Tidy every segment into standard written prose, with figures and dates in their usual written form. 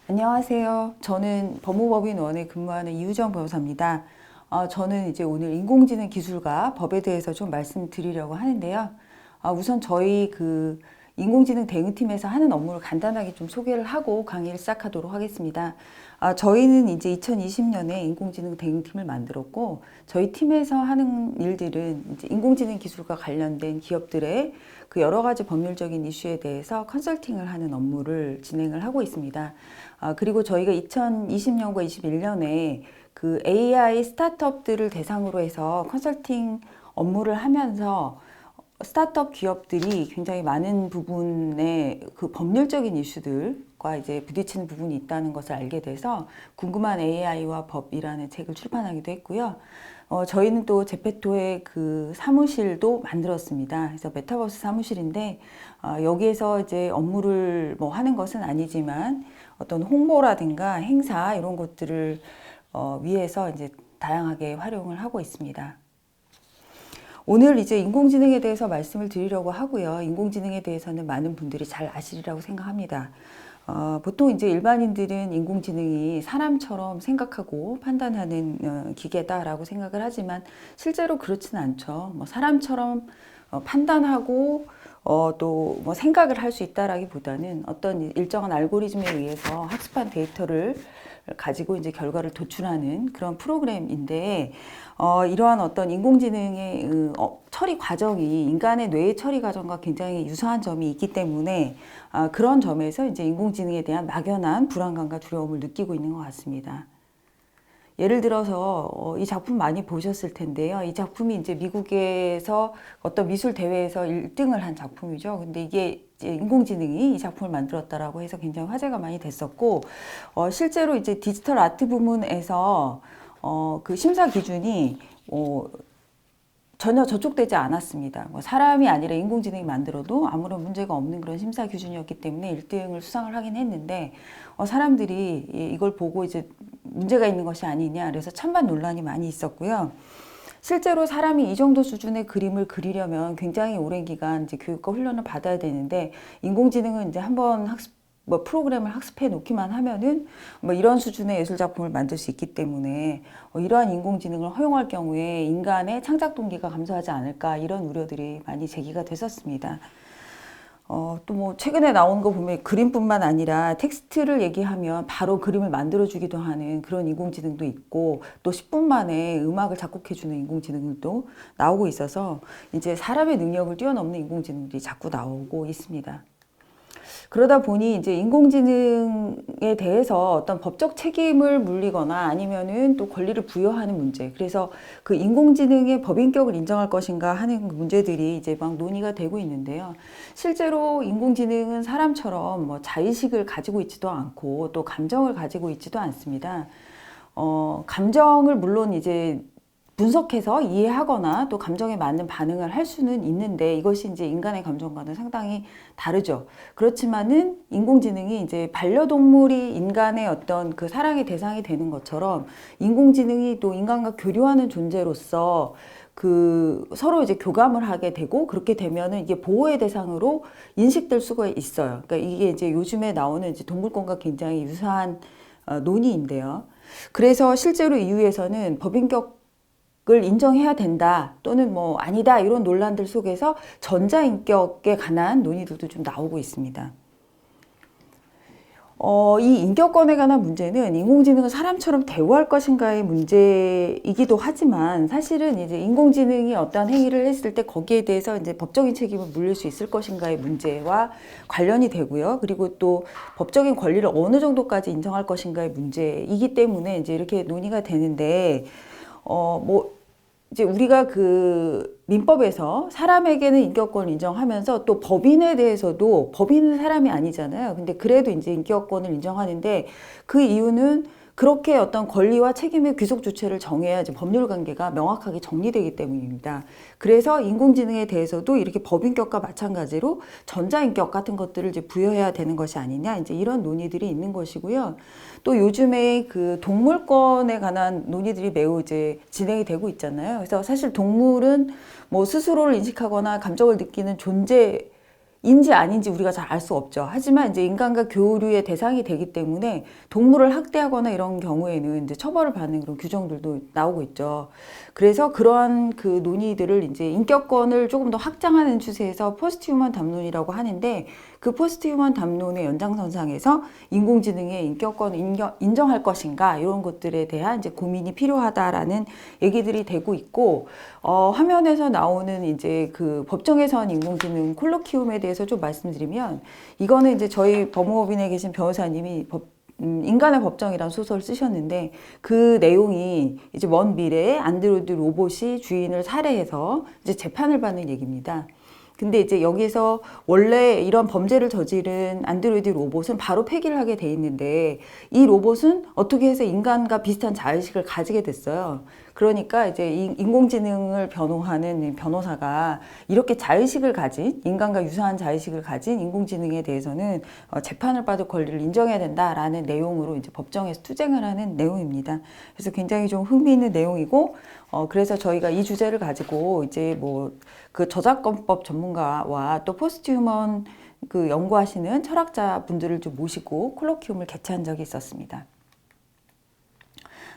안녕하세요. 저는 법무법인원에 근무하는 이유정 변호사입니다. 저는 이제 오늘 인공지능 기술과 법에 대해서 좀 말씀드리려고 하는데요. 우선 저희 인공지능 대응팀에서 하는 업무를 간단하게 좀 소개를 하고 강의를 시작하도록 하겠습니다. 저희는 이제 2020년에 인공지능 대응팀을 만들었고, 저희 팀에서 하는 일들은 이제 인공지능 기술과 관련된 기업들의 그 여러 가지 법률적인 이슈에 대해서 컨설팅을 하는 업무를 진행을 하고 있습니다. 그리고 저희가 2020년과 21년에 그 AI 스타트업들을 대상으로 해서 컨설팅 업무를 하면서 스타트업 기업들이 굉장히 많은 부분의 그 법률적인 이슈들과 이제 부딪히는 부분이 있다는 것을 알게 돼서 궁금한 AI와 법이라는 책을 출판하기도 했고요. 저희는 또 제페토의 그 사무실도 만들었습니다. 그래서 메타버스 사무실인데, 여기에서 이제 업무를 뭐 하는 것은 아니지만 어떤 홍보라든가 행사 이런 것들을 위해서 이제 다양하게 활용을 하고 있습니다. 오늘 이제 인공지능에 대해서 말씀을 드리려고 하고요. 인공지능에 대해서는 많은 분들이 잘 아시리라고 생각합니다. 보통 이제 일반인들은 인공지능이 사람처럼 생각하고 판단하는 기계다라고 생각을 하지만 실제로 그렇지는 않죠. 뭐 사람처럼 판단하고 또 뭐 생각을 할 수 있다라기보다는 어떤 일정한 알고리즘에 의해서 학습한 데이터를 가지고 이제 결과를 도출하는 그런 프로그램인데, 이러한 어떤 인공지능의 처리 과정이 인간의 뇌의 처리 과정과 굉장히 유사한 점이 있기 때문에 그런 점에서 이제 인공지능에 대한 막연한 불안감과 두려움을 느끼고 있는 것 같습니다. 예를 들어서 이 작품 많이 보셨을 텐데요. 이 작품이 이제 미국에서 어떤 미술 대회에서 1등을 한 작품이죠. 근데 이게 이제 인공지능이 이 작품을 만들었다라고 해서 굉장히 화제가 많이 됐었고, 실제로 이제 디지털 아트 부문에서 그 심사 기준이 전혀 저촉되지 않았습니다. 뭐 사람이 아니라 인공지능이 만들어도 아무런 문제가 없는 그런 심사 기준이었기 때문에 1등을 수상을 하긴 했는데, 사람들이 이걸 보고 이제 문제가 있는 것이 아니냐 그래서 찬반 논란이 많이 있었고요. 실제로 사람이 이 정도 수준의 그림을 그리려면 굉장히 오랜 기간 이제 교육과 훈련을 받아야 되는데, 인공지능은 이제 한번 뭐 프로그램을 학습해 놓기만 하면은 뭐 이런 수준의 예술 작품을 만들 수 있기 때문에 이러한 인공지능을 허용할 경우에 인간의 창작 동기가 감소하지 않을까, 이런 우려들이 많이 제기가 됐었습니다. 또 뭐 최근에 나온 거 보면 그림뿐만 아니라 텍스트를 얘기하면 바로 그림을 만들어주기도 하는 그런 인공지능도 있고, 또 10분 만에 음악을 작곡해주는 인공지능도 나오고 있어서 이제 사람의 능력을 뛰어넘는 인공지능들이 자꾸 나오고 있습니다. 그러다 보니 이제 인공지능에 대해서 어떤 법적 책임을 물리거나 아니면은 또 권리를 부여하는 문제. 그래서 그 인공지능의 법인격을 인정할 것인가 하는 문제들이 이제 막 논의가 되고 있는데요. 실제로 인공지능은 사람처럼 뭐 자의식을 가지고 있지도 않고 또 감정을 가지고 있지도 않습니다. 감정을 물론 이제 분석해서 이해하거나 또 감정에 맞는 반응을 할 수는 있는데, 이것이 이제 인간의 감정과는 상당히 다르죠. 그렇지만은 인공지능이 이제 반려동물이 인간의 어떤 그 사랑의 대상이 되는 것처럼 인공지능이 또 인간과 교류하는 존재로서 그 서로 이제 교감을 하게 되고, 그렇게 되면은 이게 보호의 대상으로 인식될 수가 있어요. 그러니까 이게 이제 요즘에 나오는 이제 동물권과 굉장히 유사한 논의인데요. 그래서 실제로 EU에서는 법인격 을 인정해야 된다 또는 뭐 아니다 이런 논란들 속에서 전자인격에 관한 논의들도 좀 나오고 있습니다. 이 인격권에 관한 문제는 인공지능은 사람처럼 대우할 것인가의 문제이기도 하지만, 사실은 이제 인공지능이 어떠한 행위를 했을 때 거기에 대해서 이제 법적인 책임을 물릴 수 있을 것인가의 문제와 관련이 되고요. 그리고 또 법적인 권리를 어느 정도까지 인정할 것인가의 문제이기 때문에 이제 이렇게 논의가 되는데, 뭐 이제 우리가 그 민법에서 사람에게는 인격권을 인정하면서 또 법인에 대해서도, 법인은 사람이 아니잖아요. 근데 그래도 이제 인격권을 인정하는데, 그 이유는 그렇게 어떤 권리와 책임의 귀속 주체를 정해야 이제 법률 관계가 명확하게 정리되기 때문입니다. 그래서 인공지능에 대해서도 이렇게 법인격과 마찬가지로 전자인격 같은 것들을 이제 부여해야 되는 것이 아니냐, 이제 이런 논의들이 있는 것이고요. 또 요즘에 그 동물권에 관한 논의들이 매우 이제 진행이 되고 있잖아요. 그래서 사실 동물은 뭐 스스로를 인식하거나 감정을 느끼는 존재 인지 아닌지 우리가 잘 알 수 없죠. 하지만 이제 인간과 교류의 대상이 되기 때문에 동물을 학대하거나 이런 경우에는 이제 처벌을 받는 그런 규정들도 나오고 있죠. 그래서 그러한 그 논의들을 이제 인격권을 조금 더 확장하는 추세에서 포스트 휴먼 담론이라고 하는데, 그 포스트 휴먼 담론의 연장선상에서 인공지능의 인격권을 인정할 것인가 이런 것들에 대한 이제 고민이 필요하다라는 얘기들이 되고 있고, 화면에서 나오는 이제 그 법정에서 인공지능 콜로키움에 대해서 좀 말씀드리면, 이거는 이제 저희 법무법인에 계신 변호사님이 인간의 법정이라는 소설을 쓰셨는데, 그 내용이 이제 먼 미래에 안드로이드 로봇이 주인을 살해해서 이제 재판을 받는 얘기입니다. 근데 이제 여기서 원래 이런 범죄를 저지른 안드로이드 로봇은 바로 폐기를 하게 돼 있는데, 이 로봇은 어떻게 해서 인간과 비슷한 자의식을 가지게 됐어요. 그러니까 이제 인공지능을 변호하는 변호사가 이렇게 자의식을 가진, 인간과 유사한 자의식을 가진 인공지능에 대해서는 재판을 받을 권리를 인정해야 된다라는 내용으로 이제 법정에서 투쟁을 하는 내용입니다. 그래서 굉장히 좀 흥미있는 내용이고, 그래서 저희가 이 주제를 가지고 이제 뭐 그 저작권법 전문가와 또 포스트 휴먼 그 연구하시는 철학자 분들을 좀 모시고 콜로키움을 개최한 적이 있었습니다.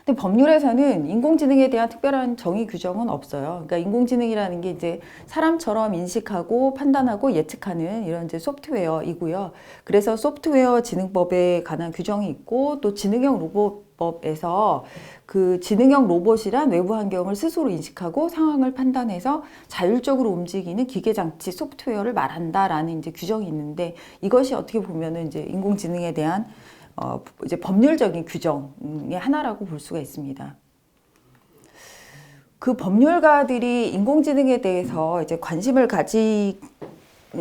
근데 법률에서는 인공지능에 대한 특별한 정의 규정은 없어요. 그러니까 인공지능이라는 게 이제 사람처럼 인식하고 판단하고 예측하는 이런 이제 소프트웨어이고요. 그래서 소프트웨어 지능법에 관한 규정이 있고, 또 지능형 로봇법에서 그 지능형 로봇이란 외부 환경을 스스로 인식하고 상황을 판단해서 자율적으로 움직이는 기계장치 소프트웨어를 말한다라는 이제 규정이 있는데, 이것이 어떻게 보면은 이제 인공지능에 대한 이제 법률적인 규정의 하나라고 볼 수가 있습니다. 그 법률가들이 인공지능에 대해서 이제 관심을 가진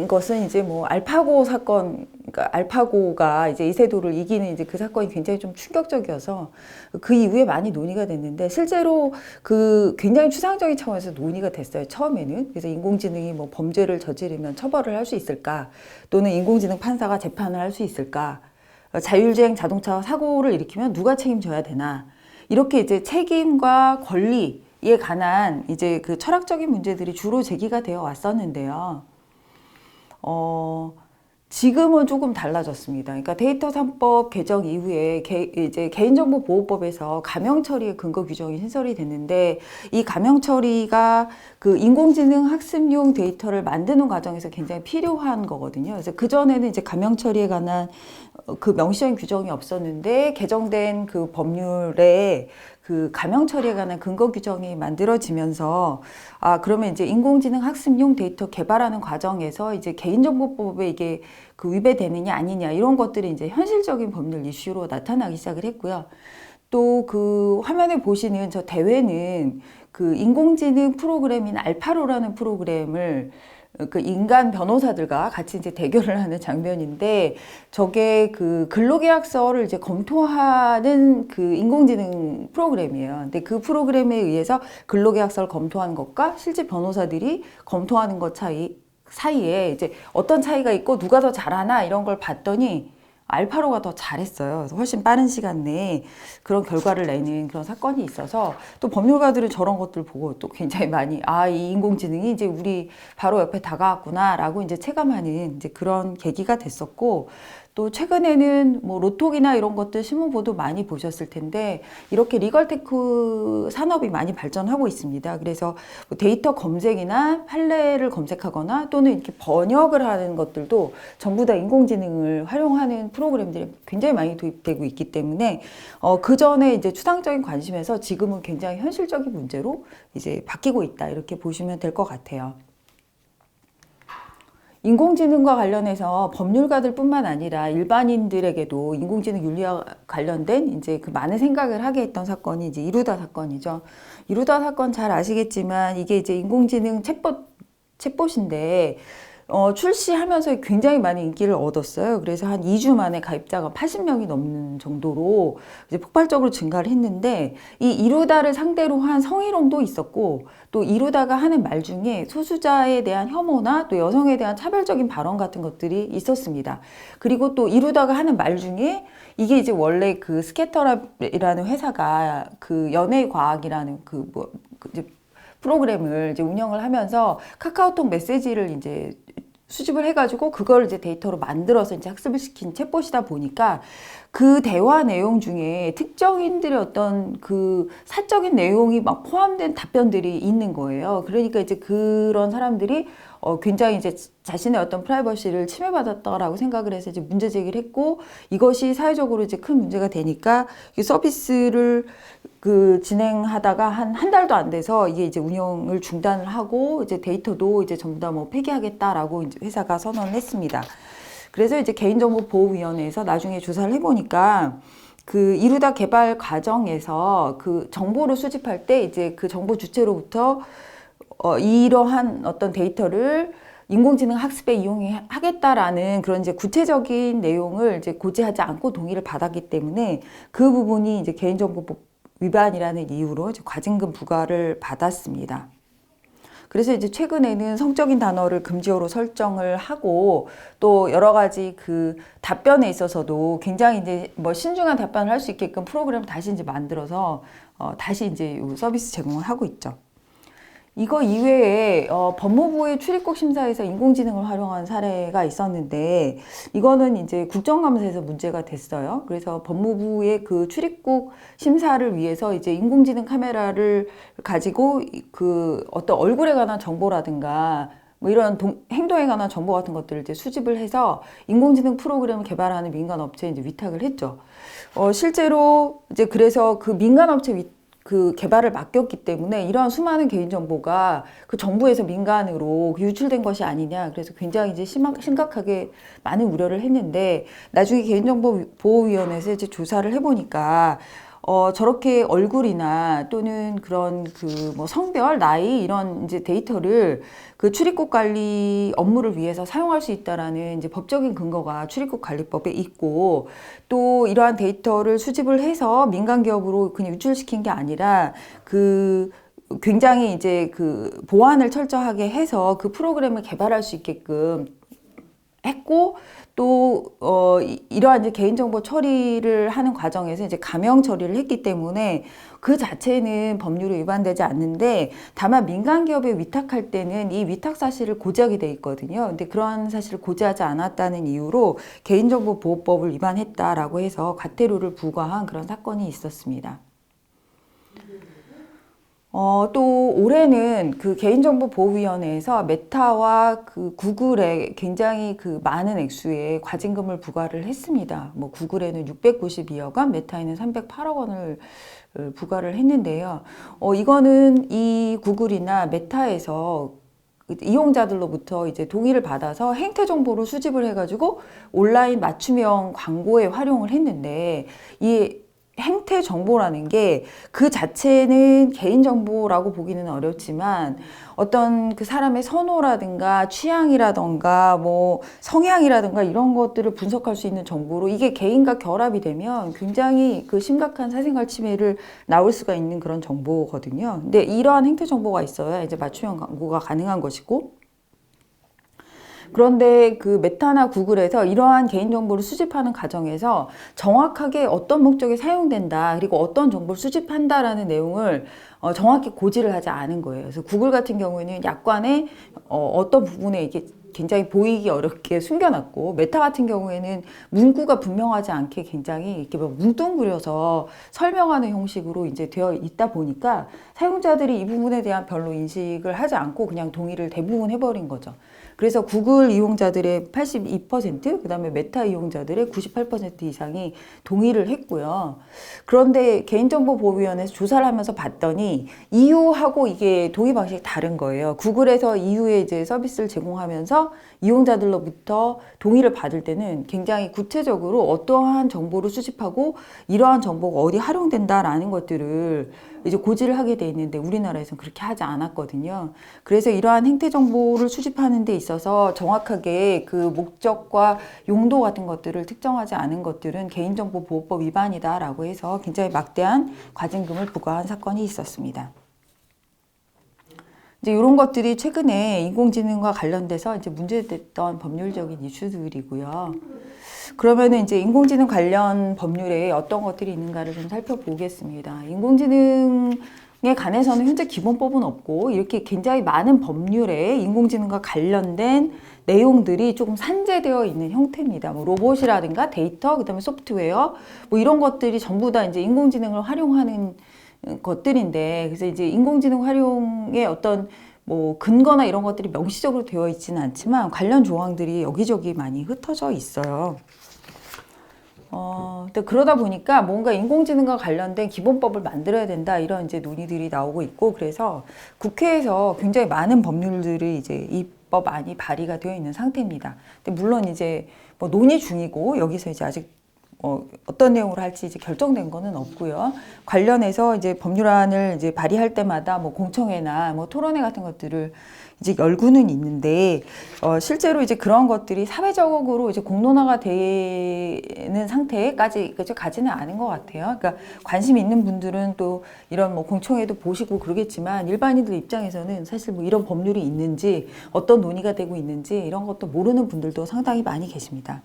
것은 이제 뭐 알파고 사건, 그러니까 알파고가 이제 이세돌을 이기는 이제 그 사건이 굉장히 좀 충격적이어서 그 이후에 많이 논의가 됐는데, 실제로 그 굉장히 추상적인 차원에서 논의가 됐어요, 처음에는. 그래서 인공지능이 뭐 범죄를 저지르면 처벌을 할 수 있을까, 또는 인공지능 판사가 재판을 할 수 있을까, 자율주행 자동차 사고를 일으키면 누가 책임져야 되나, 이렇게 이제 책임과 권리에 관한 이제 그 철학적인 문제들이 주로 제기가 되어 왔었는데요. 지금은 조금 달라졌습니다. 그러니까 데이터 3법 개정 이후에 이제 개인정보보호법에서 가명 처리의 근거 규정이 신설이 됐는데, 이 가명 처리가 그 인공지능 학습용 데이터를 만드는 과정에서 굉장히 필요한 거거든요. 그래서 그전에는 이제 가명 처리에 관한 그 명시적인 규정이 없었는데, 개정된 그 법률에 그 가명 처리에 관한 근거 규정이 만들어지면서, 그러면 이제 인공지능 학습용 데이터 개발하는 과정에서 이제 개인정보법에 이게 그 위배되느냐 아니냐, 이런 것들이 이제 현실적인 법률 이슈로 나타나기 시작을 했고요. 또 그 화면에 보시는 저 대회는 그 인공지능 프로그램인 알파로라는 프로그램을 그 인간 변호사들과 같이 이제 대결을 하는 장면인데, 저게 그 근로계약서를 이제 검토하는 그 인공지능 프로그램이에요. 근데 그 프로그램에 의해서 근로계약서를 검토하는 것과 실제 변호사들이 검토하는 것 사이에 이제 어떤 차이가 있고 누가 더 잘하나 이런 걸 봤더니 알파로가 더 잘했어요. 그래서 훨씬 빠른 시간 내에 그런 결과를 내는 그런 사건이 있어서, 또 법률가들은 저런 것들 보고 또 굉장히 많이 이 인공지능이 이제 우리 바로 옆에 다가왔구나라고 이제 체감하는 이제 그런 계기가 됐었고, 또 최근에는 뭐 로톡이나 이런 것들 신문 보도 많이 보셨을 텐데, 이렇게 리걸테크 산업이 많이 발전하고 있습니다. 그래서 뭐 데이터 검색이나 판례를 검색하거나 또는 이렇게 번역을 하는 것들도 전부 다 인공지능을 활용하는 프로그램들이 굉장히 많이 도입되고 있기 때문에, 그 전에 이제 추상적인 관심에서 지금은 굉장히 현실적인 문제로 이제 바뀌고 있다, 이렇게 보시면 될 것 같아요. 인공지능과 관련해서 법률가들 뿐만 아니라 일반인들에게도 인공지능 윤리와 관련된 이제 그 많은 생각을 하게 했던 사건이 이제 이루다 사건이죠. 이루다 사건 잘 아시겠지만, 이게 이제 인공지능 챗봇인데, 출시하면서 굉장히 많은 인기를 얻었어요. 그래서 한 2주 만에 가입자가 80명이 넘는 정도로 이제 폭발적으로 증가를 했는데, 이 이루다를 상대로 한 성희롱도 있었고, 또 이루다가 하는 말 중에 소수자에 대한 혐오나 또 여성에 대한 차별적인 발언 같은 것들이 있었습니다. 그리고 또 이루다가 하는 말 중에, 이게 이제 원래 그 스캐터랍이라는 회사가 그 연예과학이라는 이제 프로그램을 이제 운영을 하면서 카카오톡 메시지를 이제 수집을 해가지고 그걸 이제 데이터로 만들어서 이제 학습을 시킨 챗봇이다 보니까 그 대화 내용 중에 특정인들의 어떤 그 사적인 내용이 막 포함된 답변들이 있는 거예요. 그러니까 이제 그런 사람들이 굉장히 이제 자신의 어떤 프라이버시를 침해받았다라고 생각을 해서 이제 문제 제기를 했고, 이것이 사회적으로 이제 큰 문제가 되니까 이 서비스를 그 진행하다가 한 달도 안 돼서 이게 이제 운영을 중단을 하고 이제 데이터도 이제 전부 다 뭐 폐기하겠다라고 이제 회사가 선언을 했습니다. 그래서 이제 개인정보보호위원회에서 나중에 조사를 해보니까 그 이루다 개발 과정에서 그 정보를 수집할 때 이제 그 정보 주체로부터 이러한 어떤 데이터를 인공지능 학습에 이용하겠다라는 그런 이제 구체적인 내용을 이제 고지하지 않고 동의를 받았기 때문에 그 부분이 이제 개인정보법 위반이라는 이유로 이제 과징금 부과를 받았습니다. 그래서 이제 최근에는 성적인 단어를 금지어로 설정을 하고 또 여러 가지 그 답변에 있어서도 굉장히 이제 뭐 신중한 답변을 할 수 있게끔 프로그램을 다시 이제 만들어서 다시 이제 서비스 제공을 하고 있죠. 이거 이외에 법무부의 출입국 심사에서 인공지능을 활용한 사례가 있었는데 이거는 이제 국정감사에서 문제가 됐어요. 그래서 법무부의 그 출입국 심사를 위해서 이제 인공지능 카메라를 가지고 그 어떤 얼굴에 관한 정보라든가 뭐 이런 행동에 관한 정보 같은 것들을 이제 수집을 해서 인공지능 프로그램을 개발하는 민간 업체에 이제 위탁을 했죠. 실제로 이제 그래서 그 민간 업체 그 개발을 맡겼기 때문에 이러한 수많은 개인정보가 그 정부에서 민간으로 유출된 것이 아니냐. 그래서 굉장히 이제 심각하게 많은 우려를 했는데 나중에 개인정보보호위원회에서 이제 조사를 해보니까 저렇게 얼굴이나 또는 그런 그 뭐 성별, 나이 이런 이제 데이터를 그 출입국 관리 업무를 위해서 사용할 수 있다라는 이제 법적인 근거가 출입국 관리법에 있고 또 이러한 데이터를 수집을 해서 민간 기업으로 그냥 유출시킨 게 아니라 그 굉장히 이제 그 보안을 철저하게 해서 그 프로그램을 개발할 수 있게끔 했고 또 이러한 이제 개인정보 처리를 하는 과정에서 이제 감형 처리를 했기 때문에 그 자체는 법률에 위반되지 않는데 다만 민간 기업에 위탁할 때는 이 위탁 사실을 고지하게 돼 있거든요. 근데 그러한 사실을 고지하지 않았다는 이유로 개인정보보호법을 위반했다라고 해서 과태료를 부과한 그런 사건이 있었습니다. 또 올해는 그 개인정보보호위원회에서 메타와 그 구글에 굉장히 그 많은 액수의 과징금을 부과를 했습니다. 뭐 구글에는 692억 원, 메타에는 308억 원을 부과를 했는데요. 이거는 이 구글이나 메타에서 이용자들로부터 이제 동의를 받아서 행태 정보를 수집을 해가지고 온라인 맞춤형 광고에 활용을 했는데 이 행태 정보라는 게 그 자체는 개인 정보라고 보기는 어렵지만 어떤 그 사람의 선호라든가 취향이라든가 뭐 성향이라든가 이런 것들을 분석할 수 있는 정보로 이게 개인과 결합이 되면 굉장히 그 심각한 사생활 침해를 나올 수가 있는 그런 정보거든요. 근데 이러한 행태 정보가 있어야 이제 맞춤형 광고가 가능한 것이고 그런데 그 메타나 구글에서 이러한 개인정보를 수집하는 과정에서 정확하게 어떤 목적에 사용된다 그리고 어떤 정보를 수집한다라는 내용을 정확히 고지를 하지 않은 거예요. 그래서 구글 같은 경우에는 약관에 어떤 부분에 이게 굉장히 보이기 어렵게 숨겨놨고 메타 같은 경우에는 문구가 분명하지 않게 굉장히 이렇게 뭐 뭉뚱그려서 설명하는 형식으로 이제 되어 있다 보니까 사용자들이 이 부분에 대한 별로 인식을 하지 않고 그냥 동의를 대부분 해버린 거죠. 그래서 구글 이용자들의 82%, 그 다음에 메타 이용자들의 98% 이상이 동의를 했고요. 그런데 개인정보보호위원회에서 조사를 하면서 봤더니 EU하고 이게 동의 방식이 다른 거예요. 구글에서 EU에 이제 서비스를 제공하면서 이용자들로부터 동의를 받을 때는 굉장히 구체적으로 어떠한 정보를 수집하고 이러한 정보가 어디 활용된다라는 것들을 이제 고지를 하게 돼 있는데 우리나라에서는 그렇게 하지 않았거든요. 그래서 이러한 행태 정보를 수집하는 데 있어서 정확하게 그 목적과 용도 같은 것들을 특정하지 않은 것들은 개인정보보호법 위반이다라고 해서 굉장히 막대한 과징금을 부과한 사건이 있었습니다. 이제 이런 것들이 최근에 인공지능과 관련돼서 이제 문제됐던 법률적인 이슈들이고요. 그러면은 이제 인공지능 관련 법률에 어떤 것들이 있는가를 좀 살펴보겠습니다. 인공지능은 관해서는 현재 기본법은 없고 이렇게 굉장히 많은 법률에 인공지능과 관련된 내용들이 조금 산재되어 있는 형태입니다. 뭐 로봇이라든가 데이터, 그다음에 소프트웨어, 뭐 이런 것들이 전부 다 이제 인공지능을 활용하는 것들인데, 그래서 이제 인공지능 활용의 어떤 뭐 근거나 이런 것들이 명시적으로 되어 있지는 않지만 관련 조항들이 여기저기 많이 흩어져 있어요. 그러다 보니까 뭔가 인공지능과 관련된 기본법을 만들어야 된다, 이런 이제 논의들이 나오고 있고, 그래서 국회에서 굉장히 많은 법률들이 이제 입법안이 발의가 되어 있는 상태입니다. 근데 물론 이제 뭐 논의 중이고, 여기서 이제 아직 어떤 내용으로 할지 이제 결정된 거는 없고요. 관련해서 이제 법률안을 이제 발의할 때마다 뭐 공청회나 뭐 토론회 같은 것들을 이제 열고는 있는데, 실제로 이제 그런 것들이 사회적으로 이제 공론화가 되는 상태까지 가지는 않은 것 같아요. 그러니까 관심 있는 분들은 또 이런 뭐 공청회도 보시고 그러겠지만, 일반인들 입장에서는 사실 뭐 이런 법률이 있는지, 어떤 논의가 되고 있는지 이런 것도 모르는 분들도 상당히 많이 계십니다.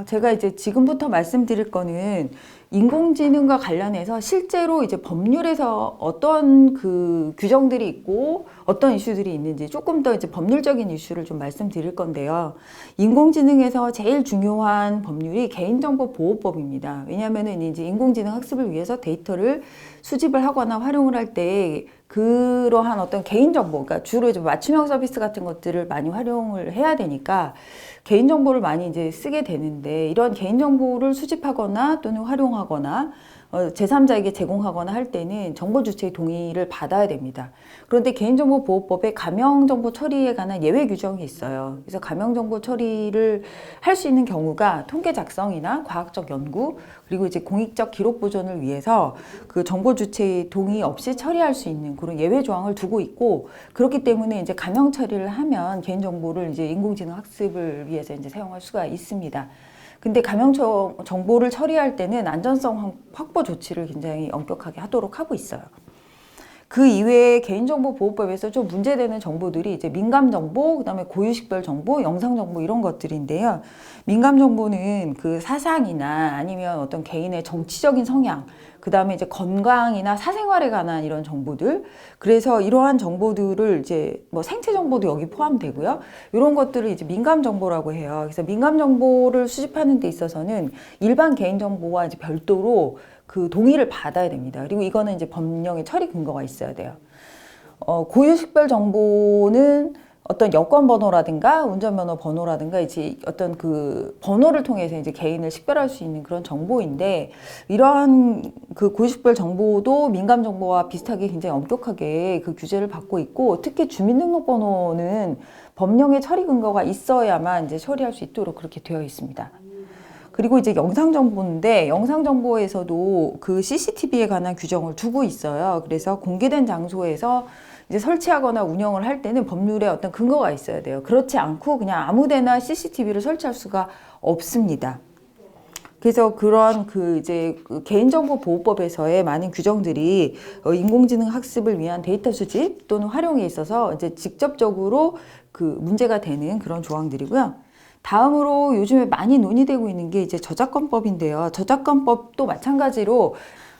제가 이제 지금부터 말씀드릴 거는 인공지능과 관련해서 실제로 이제 법률에서 어떤 그 규정들이 있고 어떤 이슈들이 있는지 조금 더 이제 법률적인 이슈를 좀 말씀드릴 건데요. 인공지능에서 제일 중요한 법률이 개인정보보호법입니다. 왜냐하면은 이제 인공지능 학습을 위해서 데이터를 수집을 하거나 활용을 할 때 그러한 어떤 개인정보, 그러니까 주로 이제 맞춤형 서비스 같은 것들을 많이 활용을 해야 되니까 개인정보를 많이 이제 쓰게 되는데, 이런 개인정보를 수집하거나 또는 활용하거나 제3자에게 제공하거나 할 때는 정보 주체의 동의를 받아야 됩니다. 그런데 개인정보보호법에 가명정보 처리에 관한 예외 규정이 있어요. 그래서 가명정보 처리를 할 수 있는 경우가 통계 작성이나 과학적 연구, 그리고 이제 공익적 기록 보존을 위해서 그 정보 주체의 동의 없이 처리할 수 있는 그런 예외 조항을 두고 있고, 그렇기 때문에 이제 가명 처리를 하면 개인정보를 이제 인공지능 학습을 위해서 이제 사용할 수가 있습니다. 근데 가명 정보를 처리할 때는 안전성 확보 조치를 굉장히 엄격하게 하도록 하고 있어요. 그 이외에 개인정보보호법에서 좀 문제되는 정보들이 이제 민감정보, 그다음에 고유식별 정보, 영상정보 이런 것들인데요. 민감정보는 그 사상이나 아니면 어떤 개인의 정치적인 성향, 그다음에 이제 건강이나 사생활에 관한 이런 정보들. 그래서 이러한 정보들을 이제 뭐 생체 정보도 여기 포함되고요. 이런 것들을 이제 민감 정보라고 해요. 그래서 민감 정보를 수집하는 데 있어서는 일반 개인 정보와 이제 별도로 그 동의를 받아야 됩니다. 그리고 이거는 이제 법령의 처리 근거가 있어야 돼요. 고유식별 정보는 어떤 여권 번호라든가 운전면허 번호라든가 이제 어떤 그 번호를 통해서 이제 개인을 식별할 수 있는 그런 정보인데, 이러한 그 고유식별 정보도 민감 정보와 비슷하게 굉장히 엄격하게 그 규제를 받고 있고, 특히 주민등록번호는 법령의 처리 근거가 있어야만 이제 처리할 수 있도록 그렇게 되어 있습니다. 그리고 이제 영상정보인데, 영상정보에서도 그 CCTV에 관한 규정을 두고 있어요. 그래서 공개된 장소에서 이제 설치하거나 운영을 할 때는 법률에 어떤 근거가 있어야 돼요. 그렇지 않고 그냥 아무데나 CCTV를 설치할 수가 없습니다. 그래서 그런 그 이제 그 개인정보보호법에서의 많은 규정들이 인공지능 학습을 위한 데이터 수집 또는 활용에 있어서 이제 직접적으로 그 문제가 되는 그런 조항들이고요. 다음으로 요즘에 많이 논의되고 있는 게 이제 저작권법인데요. 저작권법도 마찬가지로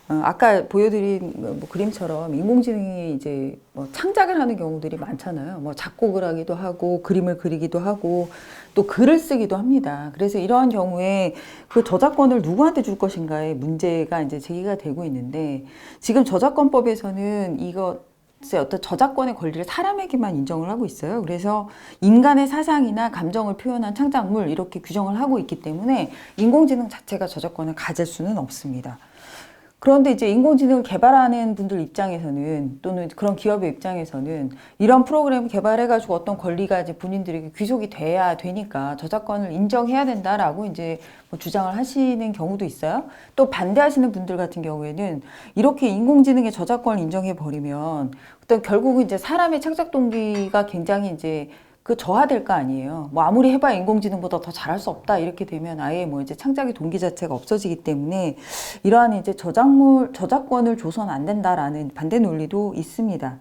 아까 보여드린 뭐 그림처럼 인공지능이 이제 뭐 창작을 하는 경우들이 많잖아요. 뭐 작곡을 하기도 하고 그림을 그리기도 하고 또 글을 쓰기도 합니다. 그래서 이러한 경우에 그 저작권을 누구한테 줄 것인가의 문제가 이제 제기가 되고 있는데, 지금 저작권법에서는 이거 어떤 저작권의 권리를 사람에게만 인정을 하고 있어요. 그래서 인간의 사상이나 감정을 표현한 창작물 이렇게 규정을 하고 있기 때문에 인공지능 자체가 저작권을 가질 수는 없습니다. 그런데 이제 인공지능을 개발하는 분들 입장에서는, 또는 그런 기업의 입장에서는 이런 프로그램을 개발해가지고 어떤 권리가 이제 본인들에게 귀속이 돼야 되니까 저작권을 인정해야 된다라고 이제 뭐 주장을 하시는 경우도 있어요. 또 반대하시는 분들 같은 경우에는 이렇게 인공지능의 저작권을 인정해 버리면 어떤 결국은 이제 사람의 창작 동기가 굉장히 이제 그 저하될 거 아니에요. 뭐 아무리 해봐야 인공지능보다 더 잘할 수 없다 이렇게 되면 아예 뭐 이제 창작의 동기 자체가 없어지기 때문에 이러한 이제 저작권을 줘서는 안 된다라는 반대 논리도 있습니다.